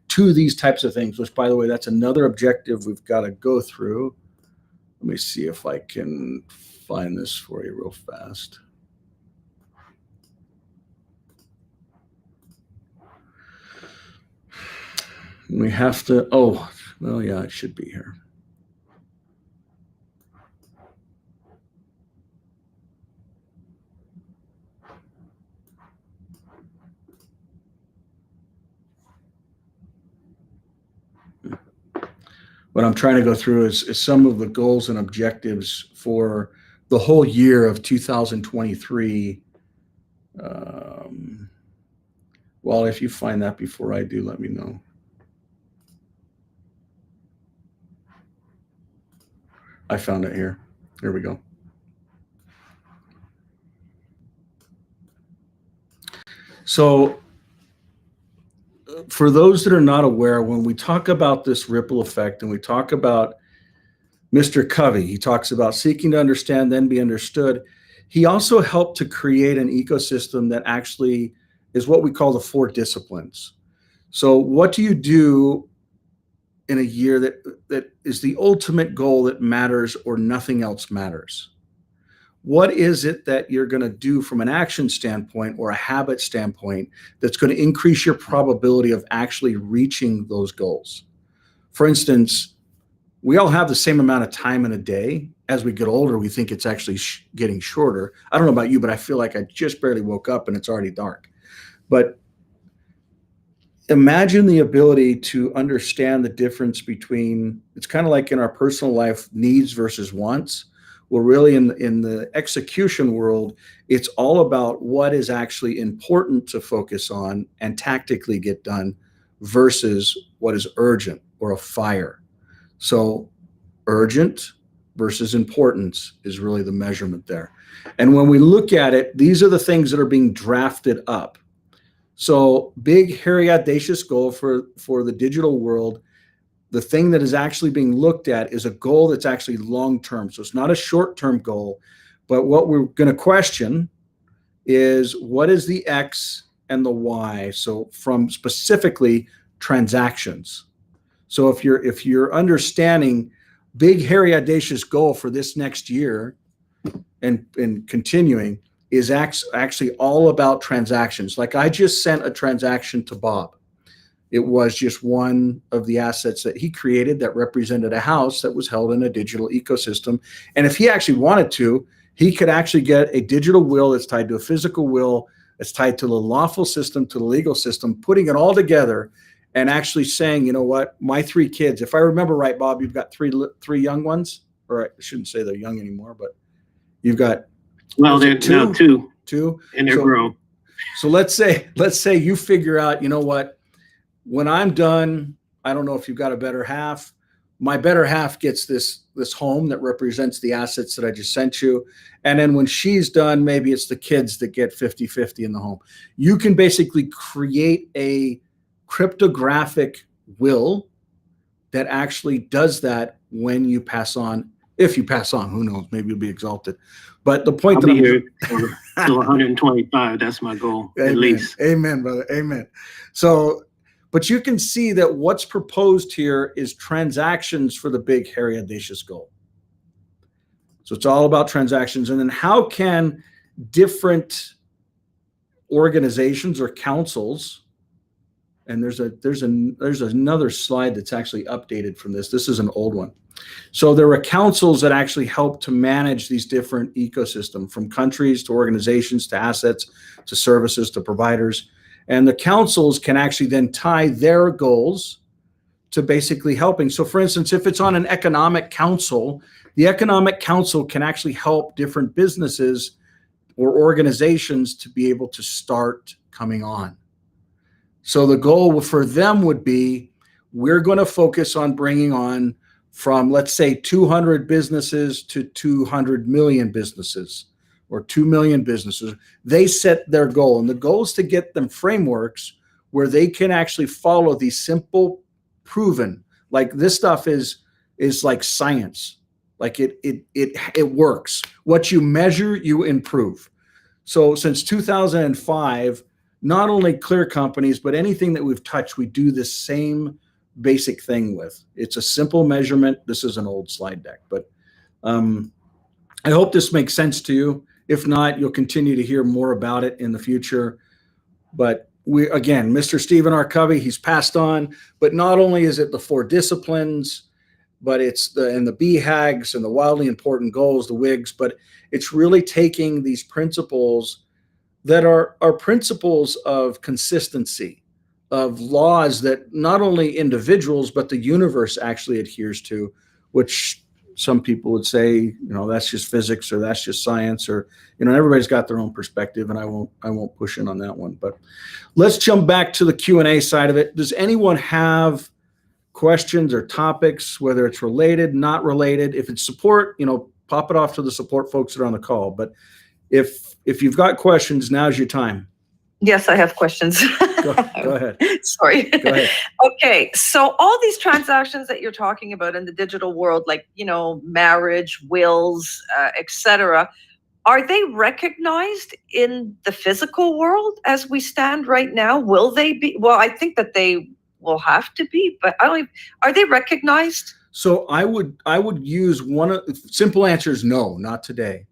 to these types of things, which, by the way, that's another objective we've got to go through. Let me see if I can find this for you real fast. We have to, well, yeah, it should be here. What I'm trying to go through is some of the goals and objectives for the whole year of 2023. Well, if you find that before I do, let me know. I found it here. Here we go. So for those that are not aware, when we talk about this ripple effect and we talk about Mr. Covey, he talks about seeking to understand, then be understood. He also helped to create an ecosystem that actually is what we call the 4 disciplines. So what do you do in a year that is the ultimate goal that matters or nothing else matters? What is it that you're going to do from an action standpoint or a habit standpoint that's going to increase your probability of actually reaching those goals? For instance, we all have the same amount of time in a day. As we get older, we think it's actually getting shorter. I don't know about you, but I feel like I just barely woke up and it's already dark. But imagine the ability to understand the difference between, it's kind of like in our personal life, needs versus wants. Well, really in the execution world, it's all about what is actually important to focus on and tactically get done versus what is urgent or a fire. So urgent versus importance is really the measurement there. And when we look at it, these are the things that are being drafted up. So big, hairy, audacious goal for the digital world. The thing that is actually being looked at is a goal that's actually long-term. So it's not a short-term goal, but what we're going to question is what is the X and the Y? So from specifically transactions. So if you're understanding big, hairy, audacious goal for this next year and continuing is actually all about transactions. Like I just sent a transaction to Bob. It was just one of the assets that he created that represented a house that was held in a digital ecosystem. And if he actually wanted to, he could actually get a digital will that's tied to a physical will, that's tied to the lawful system, to the legal system, putting it all together and actually saying, you know what, my 3 kids, if I remember right, Bob, you've got three young ones, or I shouldn't say they're young anymore, but you've got, well, they're now 2, and they're grown. So let's say you figure out, you know what, when I'm done, I don't know if you've got a better half. My better half gets this home that represents the assets that I just sent you. And then when she's done, maybe it's the kids that get 50-50 in the home. You can basically create a cryptographic will that actually does that when you pass on. If you pass on, who knows, maybe you'll be exalted. But the point I'll be here till 125. That's my goal, amen, at least. Amen, brother. Amen. So, but you can see that what's proposed here is transactions for the big, hairy, audacious goal. So it's all about transactions. And then how can different organizations or councils, and there's another slide that's actually updated from this. This is an old one. So there are councils that actually help to manage these different ecosystems, from countries to organizations to assets to services to providers. And the councils can actually then tie their goals to basically helping. So for instance, if it's on an economic council, the economic council can actually help different businesses or organizations to be able to start coming on. So the goal for them would be, we're going to focus on bringing on from, let's say, 200 businesses to 200 million businesses or 2 million businesses. They set their goal, and the goal is to get them frameworks where they can actually follow these simple, proven, like this stuff is like science. Like it works. What you measure, you improve. So since 2005, not only clear companies, but anything that we've touched, we do the same basic thing with. It's a simple measurement. This is an old slide deck, but I hope this makes sense to you. If not, you'll continue to hear more about it in the future. But again, Mr. Stephen R. Covey, he's passed on, but not only is it the 4 disciplines, but it's the BHAGs and the wildly important goals, the WIGs, but it's really taking these principles that are principles of consistency, of laws that not only individuals, but the universe actually adheres to, which some people would say, that's just physics, or that's just science, or, everybody's got their own perspective, and I won't push in on that one. But let's jump back to the Q&A side of it. Does anyone have questions or topics, whether it's related, not related? If it's support, pop it off to the support folks that are on the call. But if you've got questions, now's your time. Yes, I have questions. Go ahead. Sorry. Go ahead. Okay, so all these transactions that you're talking about in the digital world, like, marriage, wills, etc., are they recognized in the physical world as we stand right now? Will they be? Well, I think that they will have to be, but are they recognized? So I would use simple answer is no, not today.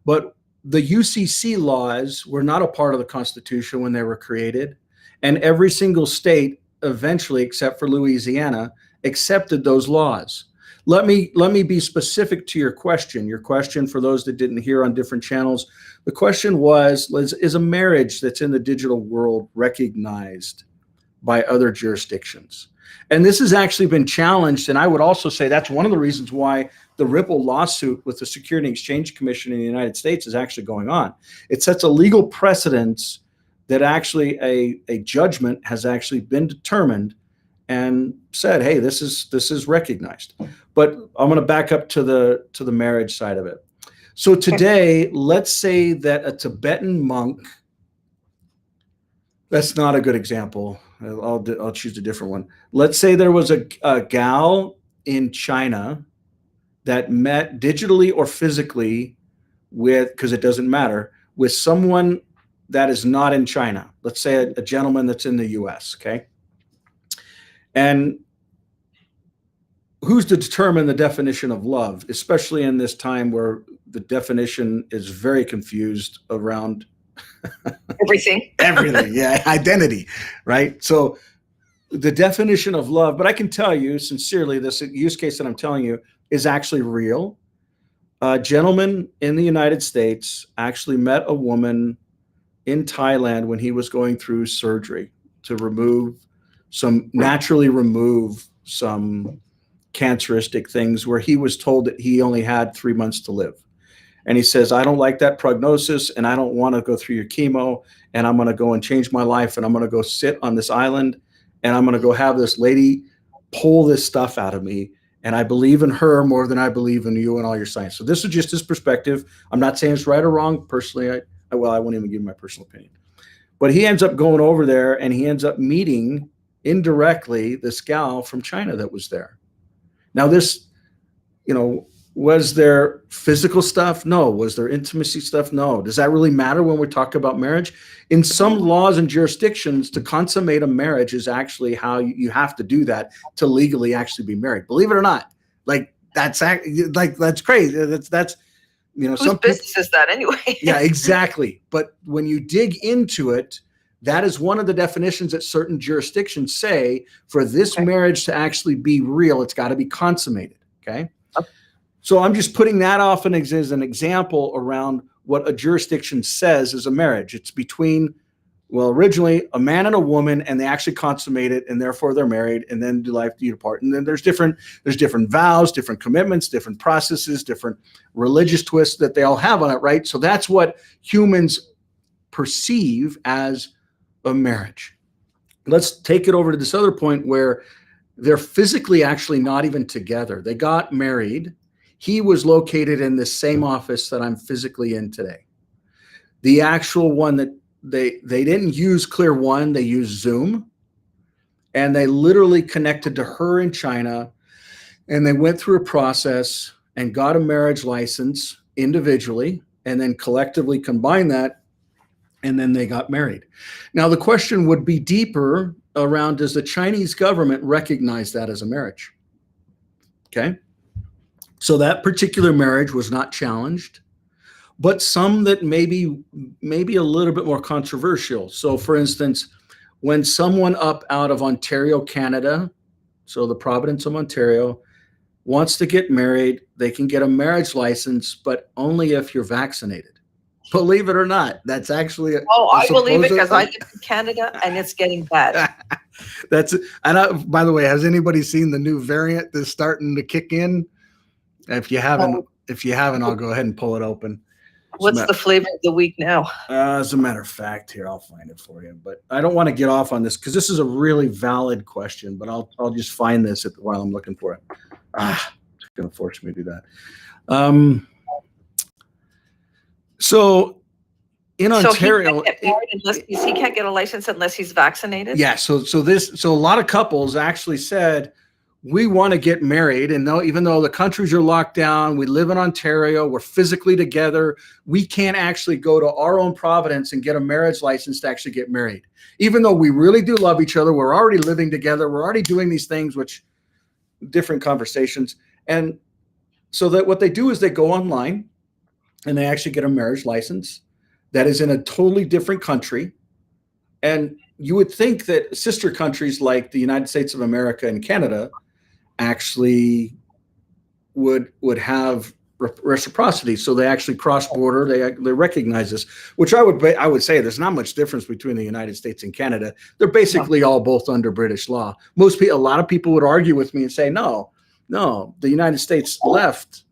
But the UCC laws were not a part of the Constitution when they were created, and every single state eventually, except for Louisiana, accepted those laws. Let me be specific to your question. Your question, for those that didn't hear on different channels, the question was, is a marriage that's in the digital world recognized by other jurisdictions? And this has actually been challenged, and I would also say that's one of the reasons why the Ripple lawsuit with the Security and Exchange Commission in the United States is actually going on. It sets a legal precedence that actually a judgment has actually been determined and said, hey, this is recognized. But I'm going to back up to the marriage side of it. So today, let's say that a Tibetan monk, that's not a good example. I'll choose a different one. Let's say there was a gal in China that met digitally or physically because it doesn't matter, with someone that is not in China. Let's say a gentleman that's in the US, okay? And who's to determine the definition of love, especially in this time where the definition is very confused around Everything. everything, yeah, identity, right? So the definition of love, but I can tell you sincerely, this use case that I'm telling you is actually real. A gentleman in the United States actually met a woman in Thailand when he was going through surgery to naturally remove some canceristic things, where he was told that he only had 3 months to live. And he says, I don't like that prognosis, and I don't want to go through your chemo, and I'm going to go and change my life, and I'm going to go sit on this island, and I'm going to go have this lady pull this stuff out of me. And I believe in her more than I believe in you and all your science. So this is just his perspective. I'm not saying it's right or wrong. Personally, I won't even give my personal opinion. But he ends up going over there, and he ends up meeting indirectly this gal from China that was there. Now this, was there physical stuff? No. Was there intimacy stuff? No. Does that really matter when we talk about marriage? In some laws and jurisdictions, to consummate a marriage is actually how you have to do that to legally actually be married. Believe it or not, that's crazy. That's Whose business is that anyway? Yeah, exactly. But when you dig into it, that is one of the definitions that certain jurisdictions say for this marriage to actually be real, it's got to be consummated. Okay. So I'm just putting that off as an example around what a jurisdiction says is a marriage. It's between, originally a man and a woman, and they actually consummate it, and therefore they're married, and then do life do you depart. And then there's different vows, different commitments, different processes, different religious twists that they all have on it, right? So that's what humans perceive as a marriage. Let's take it over to this other point where they're physically actually not even together. They got married. He was located in the same office that I'm physically in today. The actual one that they didn't use Clear One, they used Zoom, and they literally connected to her in China, and they went through a process and got a marriage license individually, and then collectively combined that, and then they got married. Now the question would be deeper around, does the Chinese government recognize that as a marriage? Okay. So that particular marriage was not challenged, but some that maybe a little bit more controversial. So for instance, when someone up out of Ontario, Canada, so the province of Ontario, wants to get married, they can get a marriage license, but only if you're vaccinated. Believe it or not, that's actually I believe it, because I live in Canada and it's getting bad. By the way, has anybody seen the new variant that's starting to kick in? If you haven't, I'll go ahead and pull it open. What's the flavor of the week now? As a matter of fact, here, I'll find it for you. But I don't want to get off on this because this is a really valid question, but I'll just find this while I'm looking for it. It's going to force me to do that. So in So Ontario, he can't get married unless he can't get a license unless he's vaccinated? yeah. So a lot of couples actually said, we want to get married, and even though the countries are locked down, we live in Ontario, we're physically together, we can't actually go to our own province and get a marriage license to actually get married. Even though we really do love each other, we're already living together, we're already doing these things, which different conversations. And so that what they do is they go online and they actually get a marriage license that is in a totally different country. And you would think that sister countries like the United States of America and Canada actually would have reciprocity, so they actually cross border. They recognize this, which I would say there's not much difference between the United States and Canada. They're basically all both under British law. A lot of people would argue with me and say, no, the United States left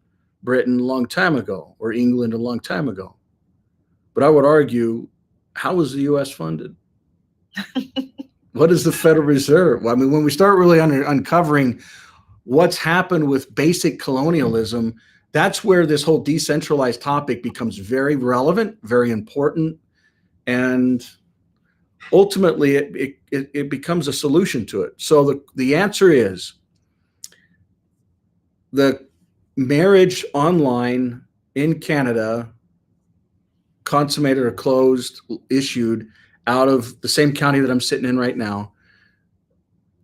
Britain a long time ago, or England a long time ago. But I would argue, how was the U.S. funded? What is the Federal Reserve? Well, I mean, when we start really uncovering what's happened with basic colonialism, that's where this whole decentralized topic becomes very relevant, very important, and ultimately it becomes a solution to it. So the answer is the marriage online in Canada, consummated or closed, issued out of the same county that I'm sitting in right now,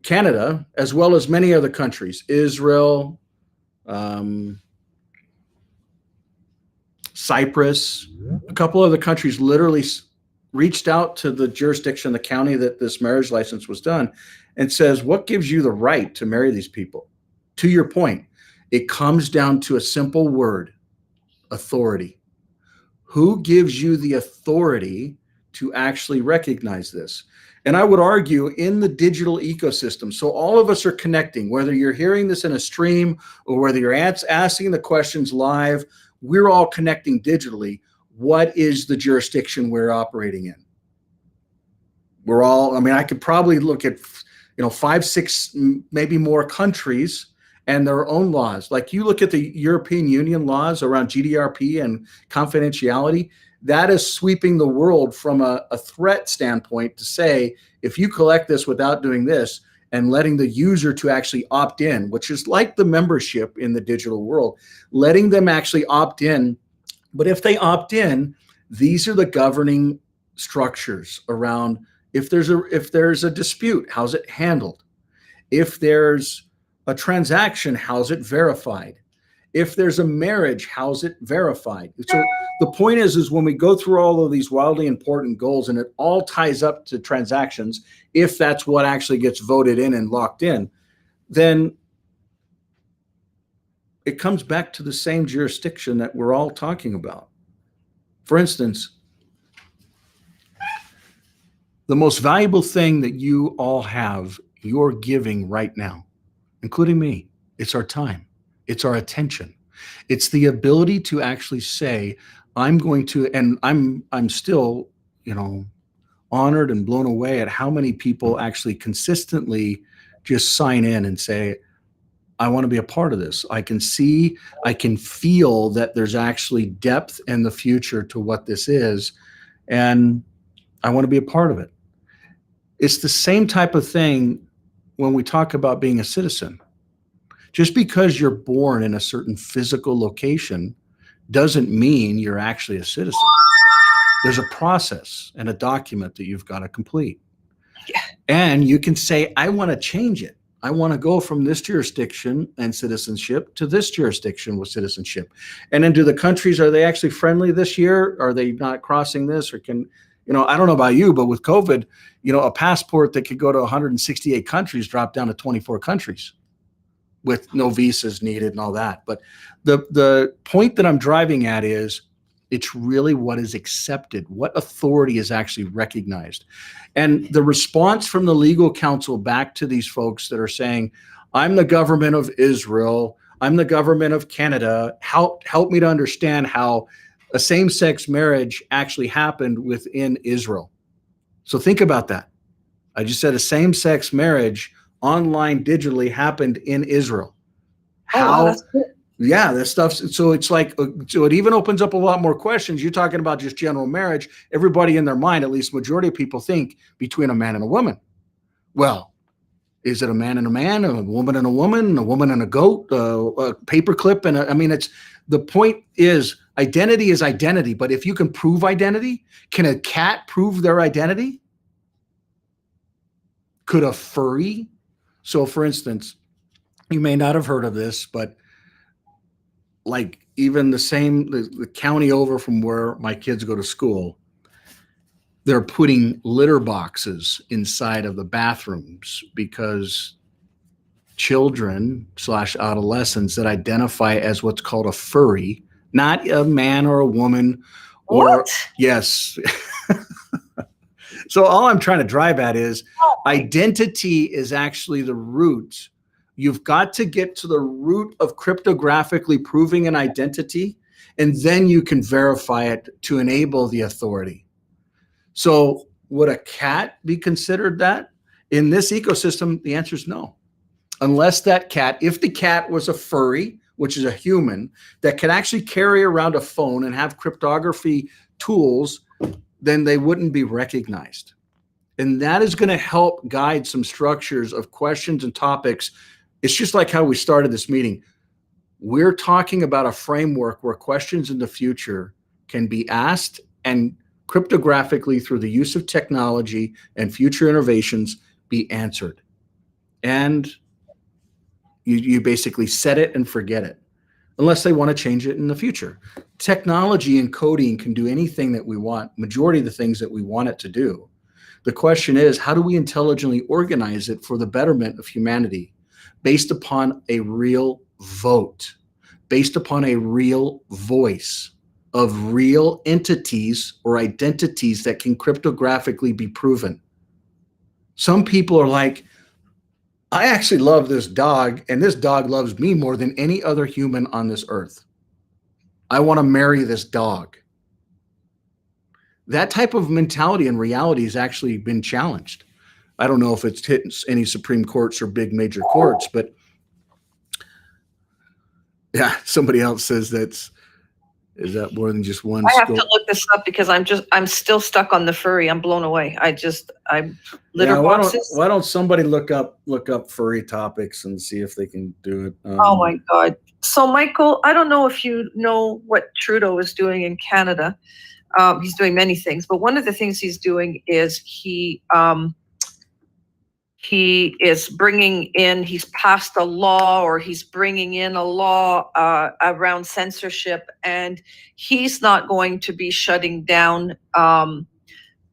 Canada, as well as many other countries, Israel, Cyprus, a couple other countries literally reached out to the jurisdiction, the county that this marriage license was done, and says, what gives you the right to marry these people? To your point, it comes down to a simple word: authority. Who gives you the authority to actually recognize this? And I would argue in the digital ecosystem, so all of us are connecting, whether you're hearing this in a stream or whether you're asking the questions live, we're all connecting digitally. What is the jurisdiction we're operating in? We're all, I mean, I could probably look at, 5, 6, maybe more countries and their own laws. Like you look at the European Union laws around GDPR and confidentiality, that is sweeping the world from a threat standpoint to say, if you collect this without doing this and letting the user to actually opt in, which is like the membership in the digital world, letting them actually opt in. But if they opt in, these are the governing structures around if there's a dispute, how's it handled? If there's a transaction, how's it verified? If there's a marriage, how's it verified? So the point is when we go through all of these wildly important goals, and it all ties up to transactions, if that's what actually gets voted in and locked in, then it comes back to the same jurisdiction that we're all talking about. For instance, the most valuable thing that you all have, you're giving right now, including me, it's our time. It's our attention. It's the ability to actually say, I'm going to, and I'm still, honored and blown away at how many people actually consistently just sign in and say, I want to be a part of this. I can see, I can feel that there's actually depth in the future to what this is, and I want to be a part of it. It's the same type of thing when we talk about being a citizen. Just because you're born in a certain physical location doesn't mean you're actually a citizen. There's a process and a document that you've got to complete. Yeah. And you can say, I want to change it. I want to go from this jurisdiction and citizenship to this jurisdiction with citizenship. And then do the countries, are they actually friendly this year? Are they not crossing this? Or can, I don't know about you, but with COVID, a passport that could go to 168 countries dropped down to 24 countries. With no visas needed and all that. But the point that I'm driving at is it's really what is accepted, what authority is actually recognized. And the response from the legal counsel back to these folks that are saying, I'm the government of Israel, I'm the government of Canada, help me to understand how a same-sex marriage actually happened within Israel. So think about that. I just said a same-sex marriage online digitally happened in Israel. How? That's good. Yeah, this stuff. So it's like, so it even opens up a lot more questions. You're talking about just general marriage. Everybody in their mind, at least majority of people, think between a man and a woman. Well, is it a man and a woman and a woman and a goat, a paperclip? And I mean, it's the point is identity, but if you can prove identity, can a cat prove their identity? Could a furry? So for instance, you may not have heard of this, but like even the county over from where my kids go to school, they're putting litter boxes inside of the bathrooms because children / adolescents that identify as what's called a furry, not a man or a woman, or What? yes. So all I'm trying to drive at is identity is actually the root. You've got to get to the root of cryptographically proving an identity, and then you can verify it to enable the authority. So would a cat be considered that? In this ecosystem, the answer is no. Unless that cat, if the cat was a furry, which is a human, that can actually carry around a phone and have cryptography tools, then they wouldn't be recognized. And that is going to help guide some structures of questions and topics. It's just like how we started this meeting. We're talking about a framework where questions in the future can be asked and cryptographically through the use of technology and future innovations be answered. And you basically set it and forget it, unless they want to change it in the future. Technology and coding can do anything that we want, majority of the things that we want it to do. The question is, how do we intelligently organize it for the betterment of humanity based upon a real vote, based upon a real voice of real entities or identities that can cryptographically be proven? Some people are like, I actually love this dog, and this dog loves me more than any other human on this earth. I want to marry this dog. That type of mentality and reality has actually been challenged. I don't know if it's hit any Supreme Courts or big major courts, but yeah, somebody else says is that more than just one I have skull? to look this up because I'm still stuck on the furry. I'm blown away. Litter Yeah, boxes. why don't somebody look up furry topics and see if they can do it? Oh my God. So Michael, I don't know if you know what Trudeau is doing in Canada. He's doing many things, but one of the things he's doing is he is he's passed a law, or he's bringing in a law around censorship, and he's not going to be shutting down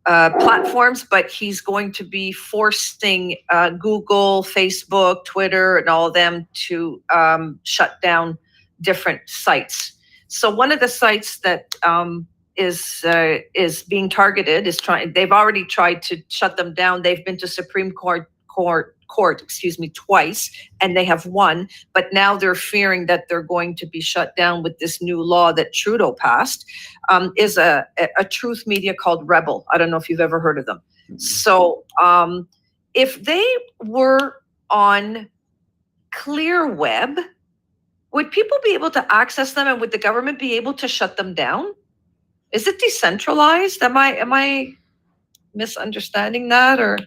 platforms, but he's going to be forcing Google, Facebook, Twitter, and all of them to shut down different sites. So one of the sites that is being targeted they've already tried to shut them down. They've been to Supreme Court, twice, and they have won, but now they're fearing that they're going to be shut down with this new law that Trudeau passed, is a truth media called Rebel. I don't know if you've ever heard of them. So if they were on Clear Web, would people be able to access them, and would the government be able to shut them down? Is it decentralized? Am I misunderstanding that, or?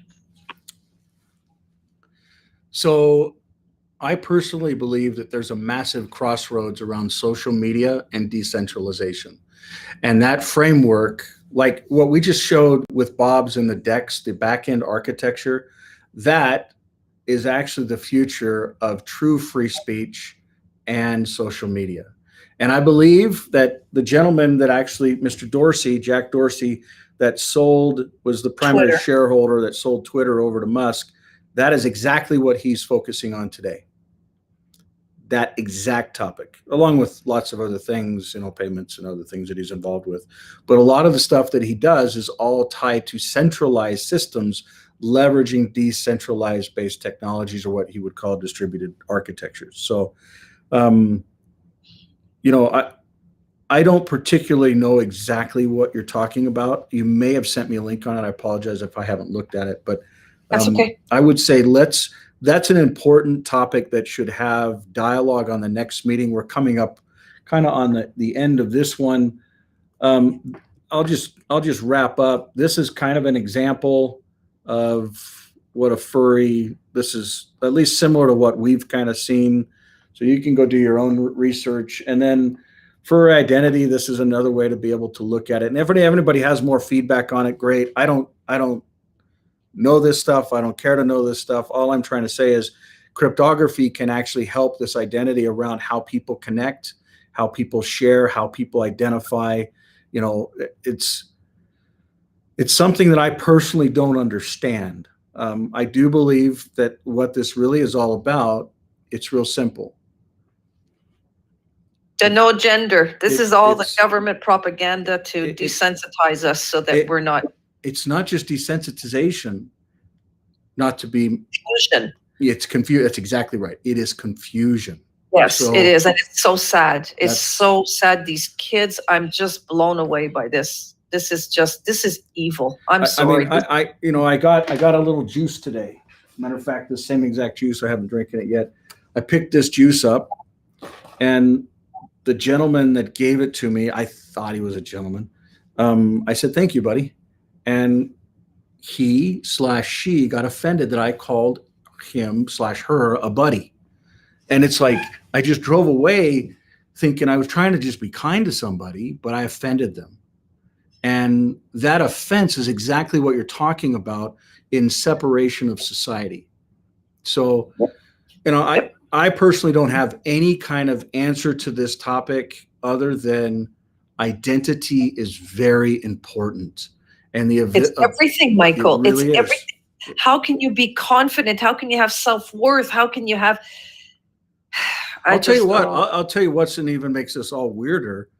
So I personally believe that there's a massive crossroads around social media and decentralization. And that framework, like what we just showed with Bob's and the DEX, the back-end architecture, that is actually the future of true free speech and social media. And I believe that the gentleman that actually, Mr. Dorsey, Jack Dorsey, that was the primary Twitter shareholder that sold Twitter over to Musk, that is exactly what he's focusing on today. That exact topic, along with lots of other things, payments and other things that he's involved with. But a lot of the stuff that he does is all tied to centralized systems, leveraging decentralized based technologies, or what he would call distributed architectures. So, I don't particularly know exactly what you're talking about. You may have sent me a link on it. I apologize if I haven't looked at it, but that's okay. I would say let's that's an important topic that should have dialogue on the next meeting. We're coming up kind of on the end of this one. I'll just wrap up. This is kind of an example of what a furry, this is at least similar to what we've kind of seen. So you can go do your own research. And then furry identity, this is another way to be able to look at it. And if anybody has more feedback on it, great. I don't know this stuff. I don't care to know this stuff. All I'm trying to say is cryptography can actually help this identity around how people connect, how people share, how people identify. You know, it's something that I personally don't understand. I do believe that what this really is all about, it's real simple. The no gender. This is all the it's- government propaganda to desensitize us so that we're not. It's not just desensitization, not to be. Confusion. It's confused. That's exactly right. It is confusion. Yes, So it is. And it's so sad. It's so sad. These kids, I'm just blown away by this. This is evil. I'm sorry. I mean, I got a little juice today. Matter of fact, the same exact juice. I haven't drinking it yet. I picked this juice up, and the gentleman that gave it to me, I thought he was a gentleman. I said, "Thank you, buddy," and he/she got offended that I called him/her a buddy. And it's like, I just drove away thinking I was trying to just be kind to somebody, but I offended them. And that offense is exactly what you're talking about in separation of society. So, I personally don't have any kind of answer to this topic other than identity is very important. And it's everything, Michael. It really it's everything. How can you be confident? How can you have self-worth? How can you have... I'll tell you what's and even makes this all weirder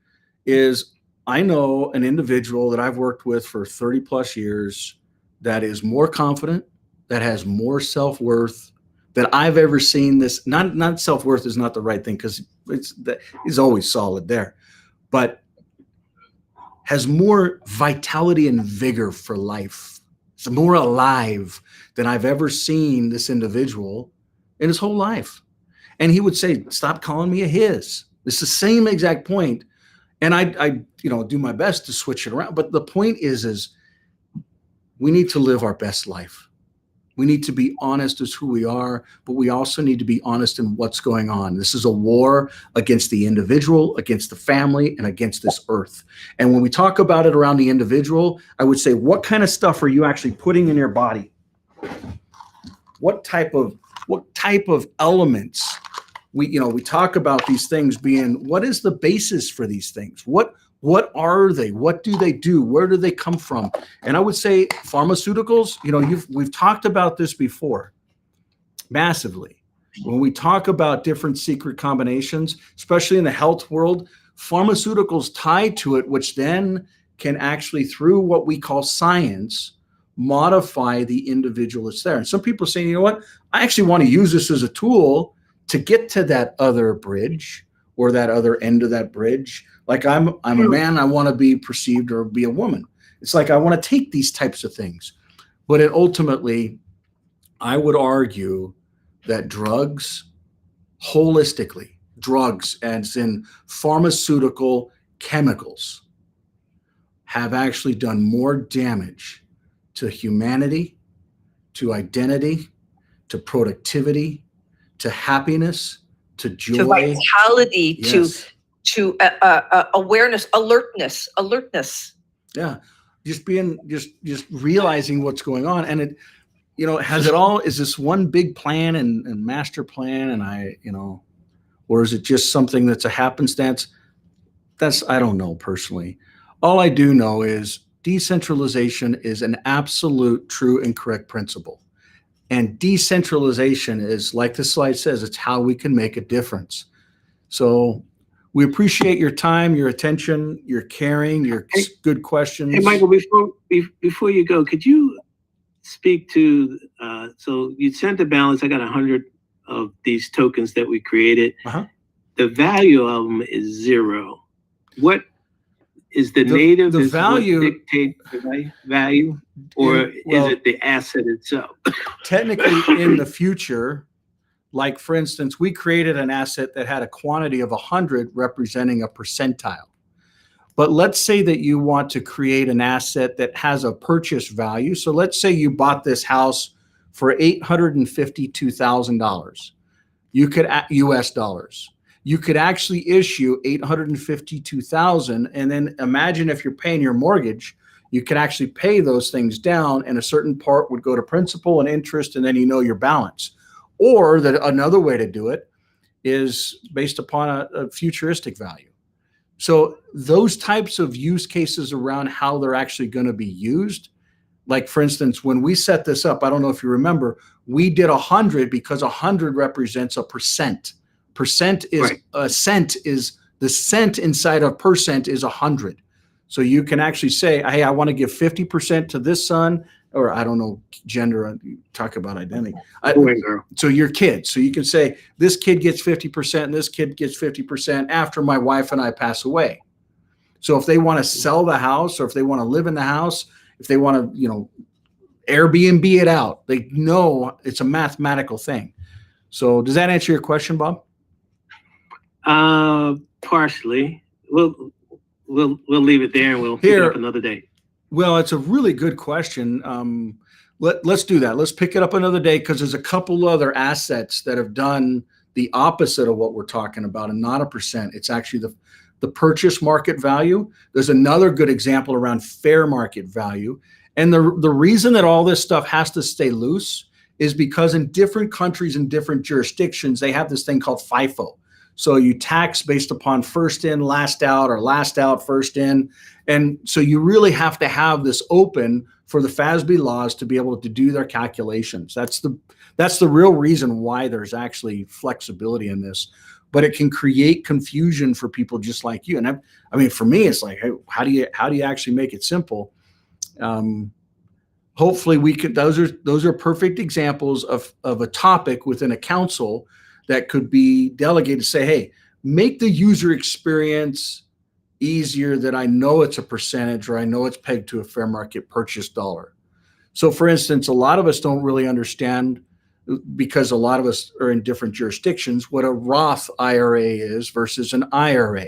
is I know an individual that I've worked with for 30 plus years that is more confident, that has more self-worth that I've ever seen. This not self-worth is not the right thing because he's always solid there, but has more vitality and vigor for life. It's more alive than I've ever seen this individual in his whole life. And he would say, "Stop calling me a his." It's the same exact point. And I do my best to switch it around. But the point is we need to live our best life. We need to be honest as who we are, but we also need to be honest in what's going on. This is a war against the individual, against the family, and against this earth. And when we talk about it around the individual, I would say, what kind of stuff are you actually putting in your body? What type of elements? We talk about these things being, what is the basis for these things? What are they? What do they do? Where do they come from? And I would say pharmaceuticals, we've talked about this before massively. When we talk about different secret combinations, especially in the health world, pharmaceuticals tied to it, which then can actually, through what we call science, modify the individual that's there. And some people are saying, you know what? I actually want to use this as a tool to get to that other bridge or that other end of that bridge. Like I'm a man, I want to be perceived or be a woman. It's like I want to take these types of things. But ultimately, I would argue that drugs, holistically, drugs as in pharmaceutical chemicals, have actually done more damage to humanity, to identity, to productivity, to happiness, to joy, to vitality, yes. to awareness, alertness. Yeah, just realizing what's going on, and it, has it all? Is this one big plan and master plan? And or is it just something that's a happenstance? I don't know personally. All I do know is decentralization is an absolute, true, and correct principle. And decentralization is, like the slide says, it's how we can make a difference. So we appreciate your time, your attention, your caring, your good questions. Hey, Michael, before you go, could you speak to, so you sent the balance, I got 100 of these tokens that we created. Uh-huh. The value of them is 0. What is the native the is value what dictates the value, or well, is it the asset itself? technically, in the future, like for instance, we created an asset that had a quantity of 100 representing a percentile. But let's say that you want to create an asset that has a purchase value. So let's say you bought this house for $852,000. You could US dollars. You could actually issue 852,000, and then imagine if you're paying your mortgage, you could actually pay those things down, and a certain part would go to principal and interest, and then you know your balance. Or that another way to do it is based upon a futuristic value. So those types of use cases around how they're actually going to be used, like for instance, when we set this up, I don't know if you remember, we did 100 because 100 represents a percent. Percent is Right. a cent is the cent inside of percent is 100. So you can actually say, hey, I want to give 50% to this son, or I don't know, gender, talk about identity. Boy and girl. So your kids. So you can say this kid gets 50% and this kid gets 50% after my wife and I pass away. So if they want to sell the house, or if they want to live in the house, if they want to, Airbnb it out, they know it's a mathematical thing. So does that answer your question, Bob? Partially. We'll leave it there and we'll pick it up another day. Well, it's a really good question. Let's do that. Let's pick it up another day, because there's a couple other assets that have done the opposite of what we're talking about, and not a percent. It's actually the purchase market value. There's another good example around fair market value. And the reason that all this stuff has to stay loose is because in different countries and different jurisdictions, they have this thing called FIFO. So you tax based upon first in, last out, or last out, first in. And so you really have to have this open for the FASB laws to be able to do their calculations. That's the real reason why there's actually flexibility in this. But it can create confusion for people just like you. And I mean, for me, it's like, hey, how do you actually make it simple? Hopefully we could, those are perfect examples of a topic within a council that could be delegated to say, hey, make the user experience easier, that I know it's a percentage, or I know it's pegged to a fair market purchase dollar. So for instance, a lot of us don't really understand, because a lot of us are in different jurisdictions, what a Roth IRA is versus an IRA.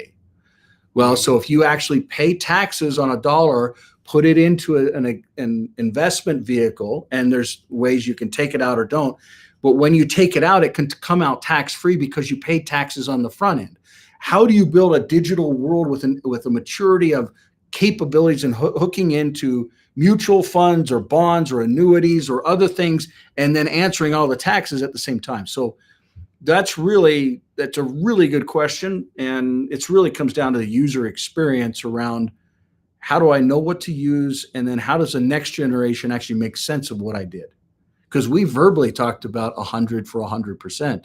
Well, so if you actually pay taxes on a dollar, put it into an investment vehicle, and there's ways you can take it out or don't. But when you take it out, it can come out tax-free because you pay taxes on the front end. How do you build a digital world with a maturity of capabilities and hooking into mutual funds or bonds or annuities or other things, and then answering all the taxes at the same time? So that's a really good question. And it really comes down to the user experience around, how do I know what to use? And then how does the next generation actually make sense of what I did? Because we verbally talked about 100 for 100%,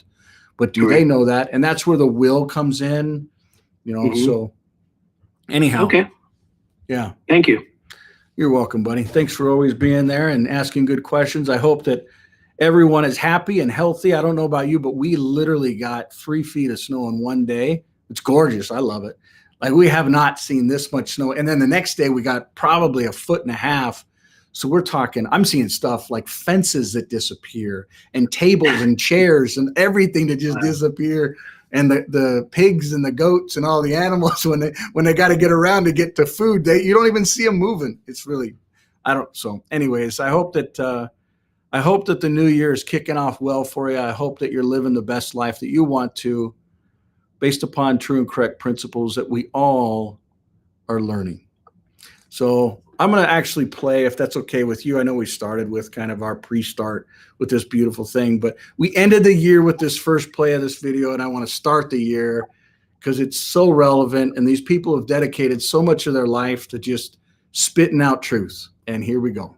but do they know that? And that's where the will comes in, So anyhow. Okay. Yeah. Thank you. You're welcome, buddy. Thanks for always being there and asking good questions. I hope that everyone is happy and healthy. I don't know about you, but we literally got 3 feet of snow in one day. It's gorgeous. I love it. Like, we have not seen this much snow. And then the next day we got probably 1.5 feet. So we're talking, I'm seeing stuff like fences that disappear, and tables and chairs and everything that just disappear. And the pigs and the goats and all the animals, when they got to get around to get to food, you don't even see them moving. It's really, so anyways, I hope that the new year is kicking off well for you. I hope that you're living the best life that you want to, based upon true and correct principles that we all are learning. So I'm going to actually play, if that's okay with you. I know we started with kind of our pre-start with this beautiful thing, but we ended the year with this first play of this video, and I want to start the year because it's so relevant, and these people have dedicated so much of their life to just spitting out truth. And here we go.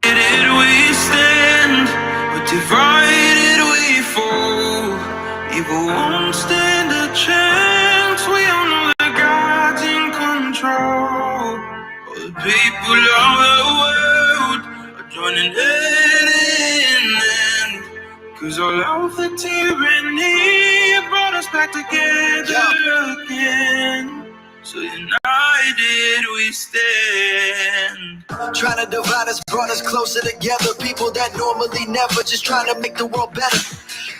We stand, but divided we fall. Evil won't stand a chance. We all know that God's in control. All the people of the world are joining hand in hand. 'Cause all of the tyranny brought us back together again. So united we stand. Trying to divide us brought us closer together. People that normally never, just trying to make the world better.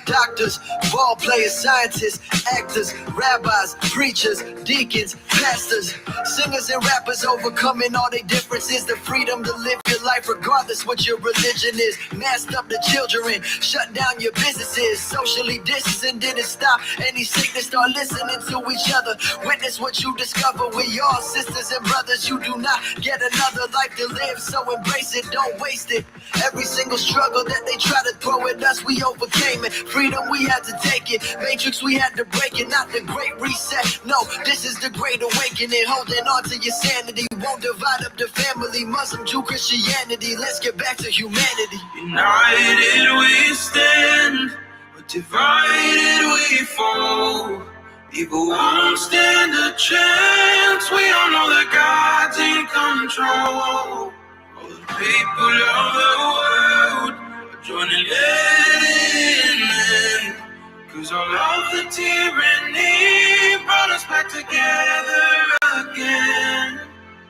Doctors, ball players, scientists, actors, rabbis, preachers, deacons, pastors, singers and rappers overcoming all their differences. The freedom to live your life regardless what your religion is. Masked up the children, shut down your businesses. Socially distancing didn't stop any sickness. Start listening to each other. Witness what you discover. We all sisters and brothers. You do not get another life to live, so embrace it, don't waste it. Every single struggle that they try to throw at us, we overcame it. Freedom, we had to take it. Matrix, we had to break it. Not the great reset. No, this is the great awakening. Holding on to your sanity. Won't divide up the family. Muslim, Jew, Christianity. Let's get back to humanity. United we stand, but divided we fall. Evil won't stand a chance. We all know that God's in control. All the people of the world are joining in. Cause all of the tyranny brought us back together again.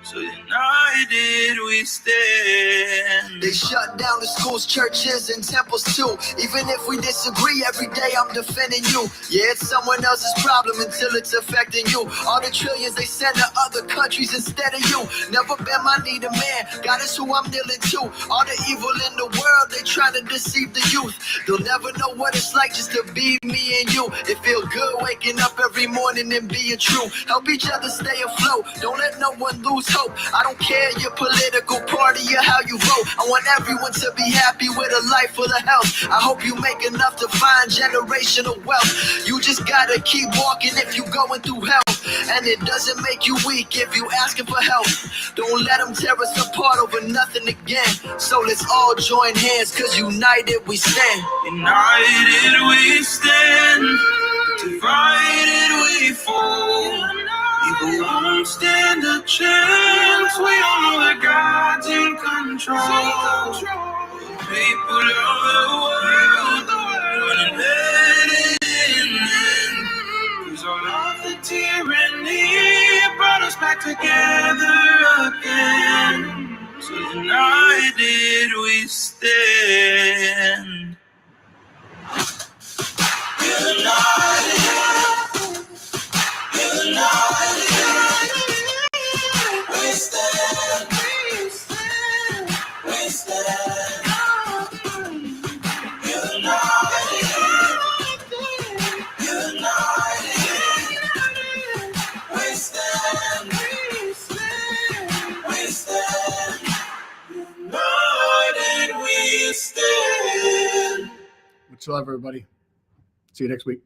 So united we stand. They shut down the schools, churches, and temples too. Even if we disagree, every day I'm defending you. Yeah, it's someone else's problem until it's affecting you. All the trillions they send to other countries instead of you. Never been my need a man, God is who I'm kneeling to. All the evil in the world, they trying to deceive the youth. They'll never know what it's like just to be me and you. It feel good waking up every morning and being true. Help each other stay afloat, don't let no one lose hope. I don't care your political party or how you vote. I want everyone to be happy with a life full of health. I hope you make enough to find generational wealth. You just gotta keep walking if you going through hell. And it doesn't make you weak if you asking for help. Don't let them tear us apart over nothing again. So let's all join hands, cause united we stand. United we stand, divided we fall. Evil won't stand a chance. We all know that God's in control. People of the world running in. Cause all of the tyranny brought us back together again. So united we stand. Much love, everybody. See you next week.